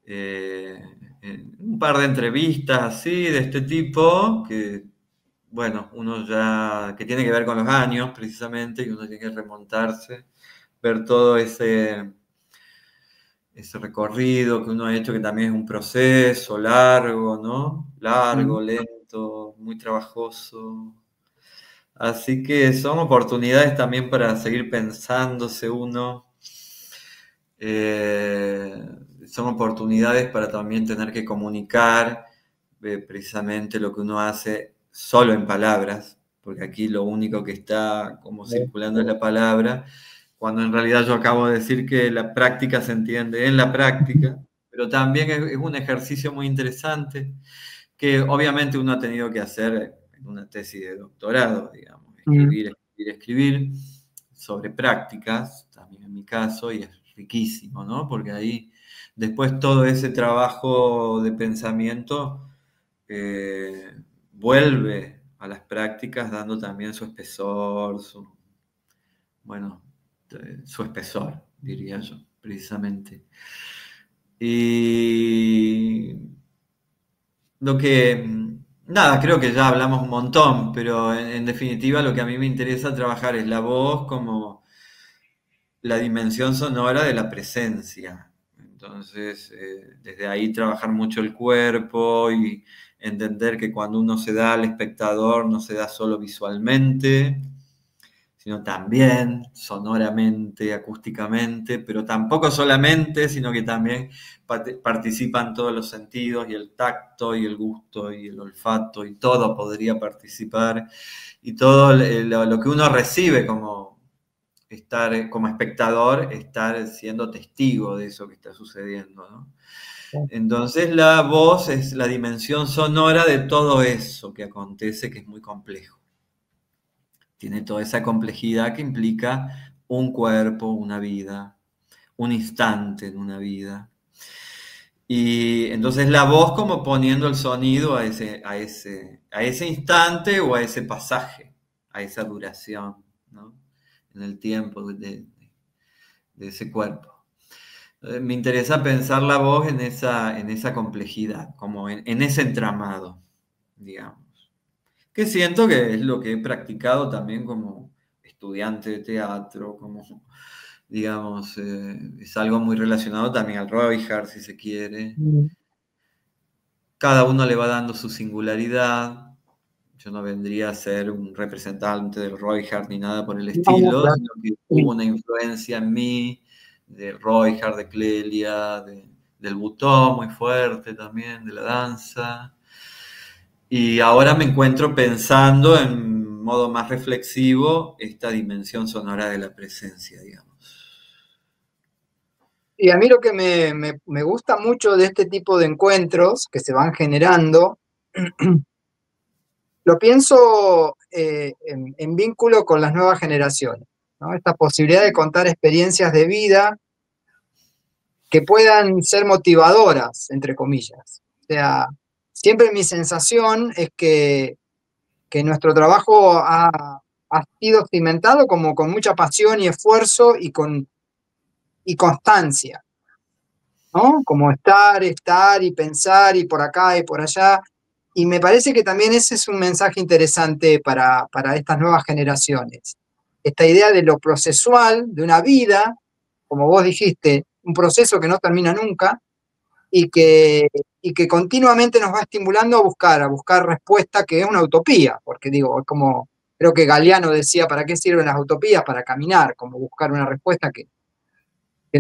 eh, un par de entrevistas así, de este tipo, que, bueno, uno ya, que tiene que ver con los años precisamente, y uno tiene que remontarse, ver todo ese recorrido que uno ha hecho, que también es un proceso largo, ¿no? Largo, lento, muy trabajoso. Así que son oportunidades también para seguir pensándose uno. Son oportunidades para también tener que comunicar precisamente lo que uno hace solo en palabras, porque aquí lo único que está como circulando es la palabra, cuando en realidad yo acabo de decir que la práctica se entiende en la práctica, pero también es un ejercicio muy interesante que obviamente uno ha tenido que hacer en una tesis de doctorado, digamos, escribir, escribir, escribir sobre prácticas, también en mi caso, y es riquísimo, ¿no? Porque ahí después todo ese trabajo de pensamiento vuelve a las prácticas dando también su espesor, bueno, su espesor, diría yo, precisamente. Y lo que, nada, creo que ya hablamos un montón, pero en definitiva lo que a mí me interesa trabajar es la voz como la dimensión sonora de la presencia. Entonces, desde ahí trabajar mucho el cuerpo y entender que cuando uno se da al espectador no se da solo visualmente, sino también sonoramente, acústicamente, pero tampoco solamente, sino que también participan todos los sentidos y el tacto y el gusto y el olfato y todo podría participar y todo lo que uno recibe como estar como espectador, estar siendo testigo de eso que está sucediendo, ¿no? Entonces la voz es la dimensión sonora de todo eso que acontece, que es muy complejo. Tiene toda esa complejidad que implica un cuerpo, una vida, un instante en una vida. Y entonces la voz como poniendo el sonido a ese instante o a ese pasaje, a esa duración, ¿no? En el tiempo de ese cuerpo. Me interesa pensar la voz en esa complejidad, como en ese entramado, digamos. Que siento que es lo que he practicado también como estudiante de teatro, como, digamos, es algo muy relacionado también al Reuchart, si se quiere. Cada uno le va dando su singularidad. Yo no vendría a ser un representante del Reuchart ni nada por el No, estilo, claro. sino que hubo una influencia en mí de Reuchart, de Clelia, del butó muy fuerte también, de la danza. Y ahora me encuentro pensando en modo más reflexivo esta dimensión sonora de la presencia, digamos. Y a mí lo que me gusta mucho de este tipo de encuentros que se van generando, lo pienso en vínculo con las nuevas generaciones, ¿no? Esta posibilidad de contar experiencias de vida que puedan ser motivadoras, entre comillas. O sea, siempre mi sensación es que nuestro trabajo ha sido cimentado como con mucha pasión y esfuerzo y constancia, ¿no? Como estar y pensar y por acá y por allá. Y me parece que también ese es un mensaje interesante para estas nuevas generaciones. Esta idea de lo procesual, de una vida, como vos dijiste, un proceso que no termina nunca y que continuamente nos va estimulando a buscar respuesta, que es una utopía, porque digo, es como, creo que Galeano decía, ¿para qué sirven las utopías? Para caminar, como buscar una respuesta que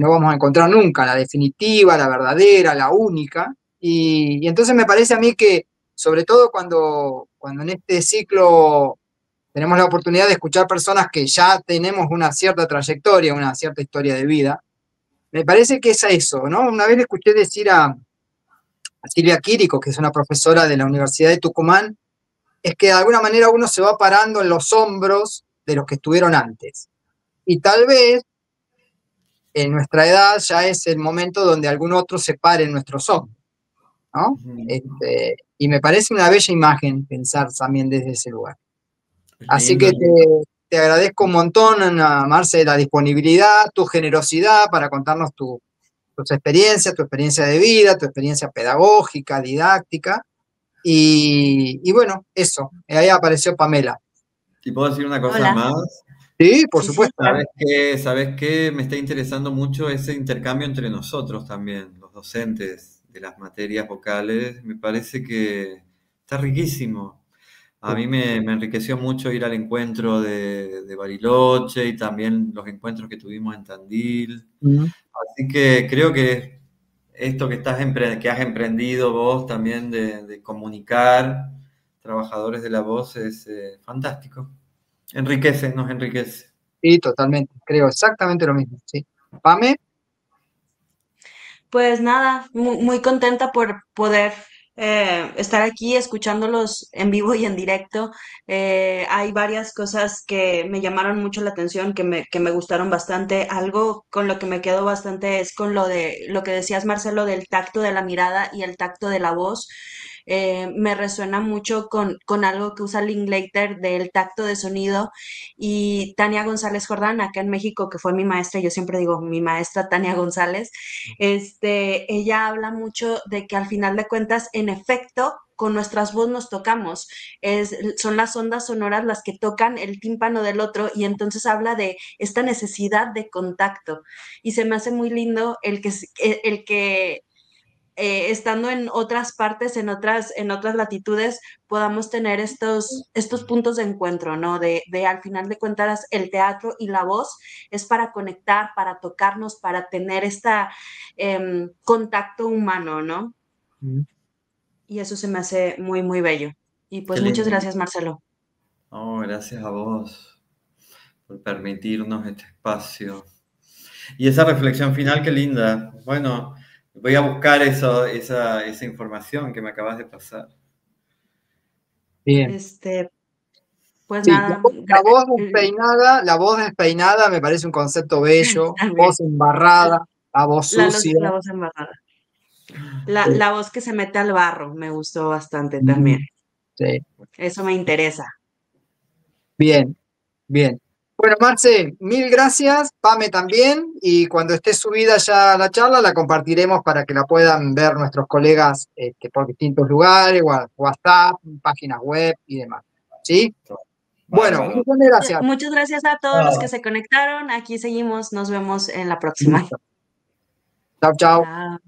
no vamos a encontrar nunca, la definitiva, la verdadera, la única. Y entonces me parece a mí que, sobre todo cuando en este ciclo tenemos la oportunidad de escuchar personas que ya tenemos una cierta trayectoria, una cierta historia de vida, me parece que es eso, ¿no? Una vez le escuché decir a Silvia Quirico, que es una profesora de la Universidad de Tucumán, es que de alguna manera uno se va parando en los hombros de los que estuvieron antes. Y tal vez en nuestra edad ya es el momento donde algún otro se pare en nuestros hombros, ¿no? Y me parece una bella imagen pensar también desde ese lugar. Es Así lindo. que te agradezco un montón, Marce, la disponibilidad, tu generosidad para contarnos tus experiencias, tu experiencia de vida, tu experiencia pedagógica, didáctica. Y bueno, eso, ahí apareció Pamela. ¿Y puedo decir una cosa Hola. más? Sí, por Sí, sí, supuesto. claro. ¿Sabes qué? Me está interesando mucho ese intercambio entre nosotros también, los docentes de las materias vocales. Me parece que está riquísimo. A mí me enriqueció mucho ir al encuentro de Bariloche y también los encuentros que tuvimos en Tandil. Mm. Así que creo que esto que has emprendido vos también de comunicar trabajadores de la voz es fantástico. Enriquece, nos enriquece. Sí, totalmente. Creo exactamente lo mismo. Sí. Pame, Pues nada, muy contenta por poder estar aquí escuchándolos en vivo y en directo. Hay varias cosas que me llamaron mucho la atención, que me gustaron bastante. Algo con lo que me quedo bastante es con lo de lo que decías, Marcelo, del tacto de la mirada y el tacto de la voz. Me resuena mucho con algo que usa Linklater del tacto de sonido y Tania González Jordán, acá en México, que fue mi maestra, yo siempre digo mi maestra Tania González. Ella habla mucho de que al final de cuentas, en efecto, con nuestras voces nos tocamos, son las ondas sonoras las que tocan el tímpano del otro y entonces habla de esta necesidad de contacto y se me hace muy lindo el que estando en otras partes, en otras latitudes, podamos tener estos puntos de encuentro, ¿no? De al final de cuentas el teatro y la voz es para conectar, para tocarnos, para tener esta contacto humano, ¿no? mm, Y eso se me hace muy, muy bello. Y Qué pues muchas lindo. gracias, Marcelo. Oh, gracias a vos por permitirnos este espacio. Y esa reflexión final, qué linda. Bueno, voy a buscar esa información que me acabas de pasar. bien. Este, pues Sí, nada, la voz despeinada me parece un concepto bello, también, voz embarrada, la voz sucia. la voz embarrada. Sí, La voz que se mete al barro me gustó bastante también. mm, sí, Eso me interesa. bien, bien. Bueno, Marce, mil gracias, Pame también, y cuando esté subida ya la charla la compartiremos para que la puedan ver nuestros colegas por distintos lugares, WhatsApp, páginas web y demás. ¿Sí? Bueno, un Bárbaro. millón de gracias. Muchas gracias a todos los que Ah. se conectaron. Aquí seguimos. Nos vemos en la próxima. Listo. Chao, chao. Chao.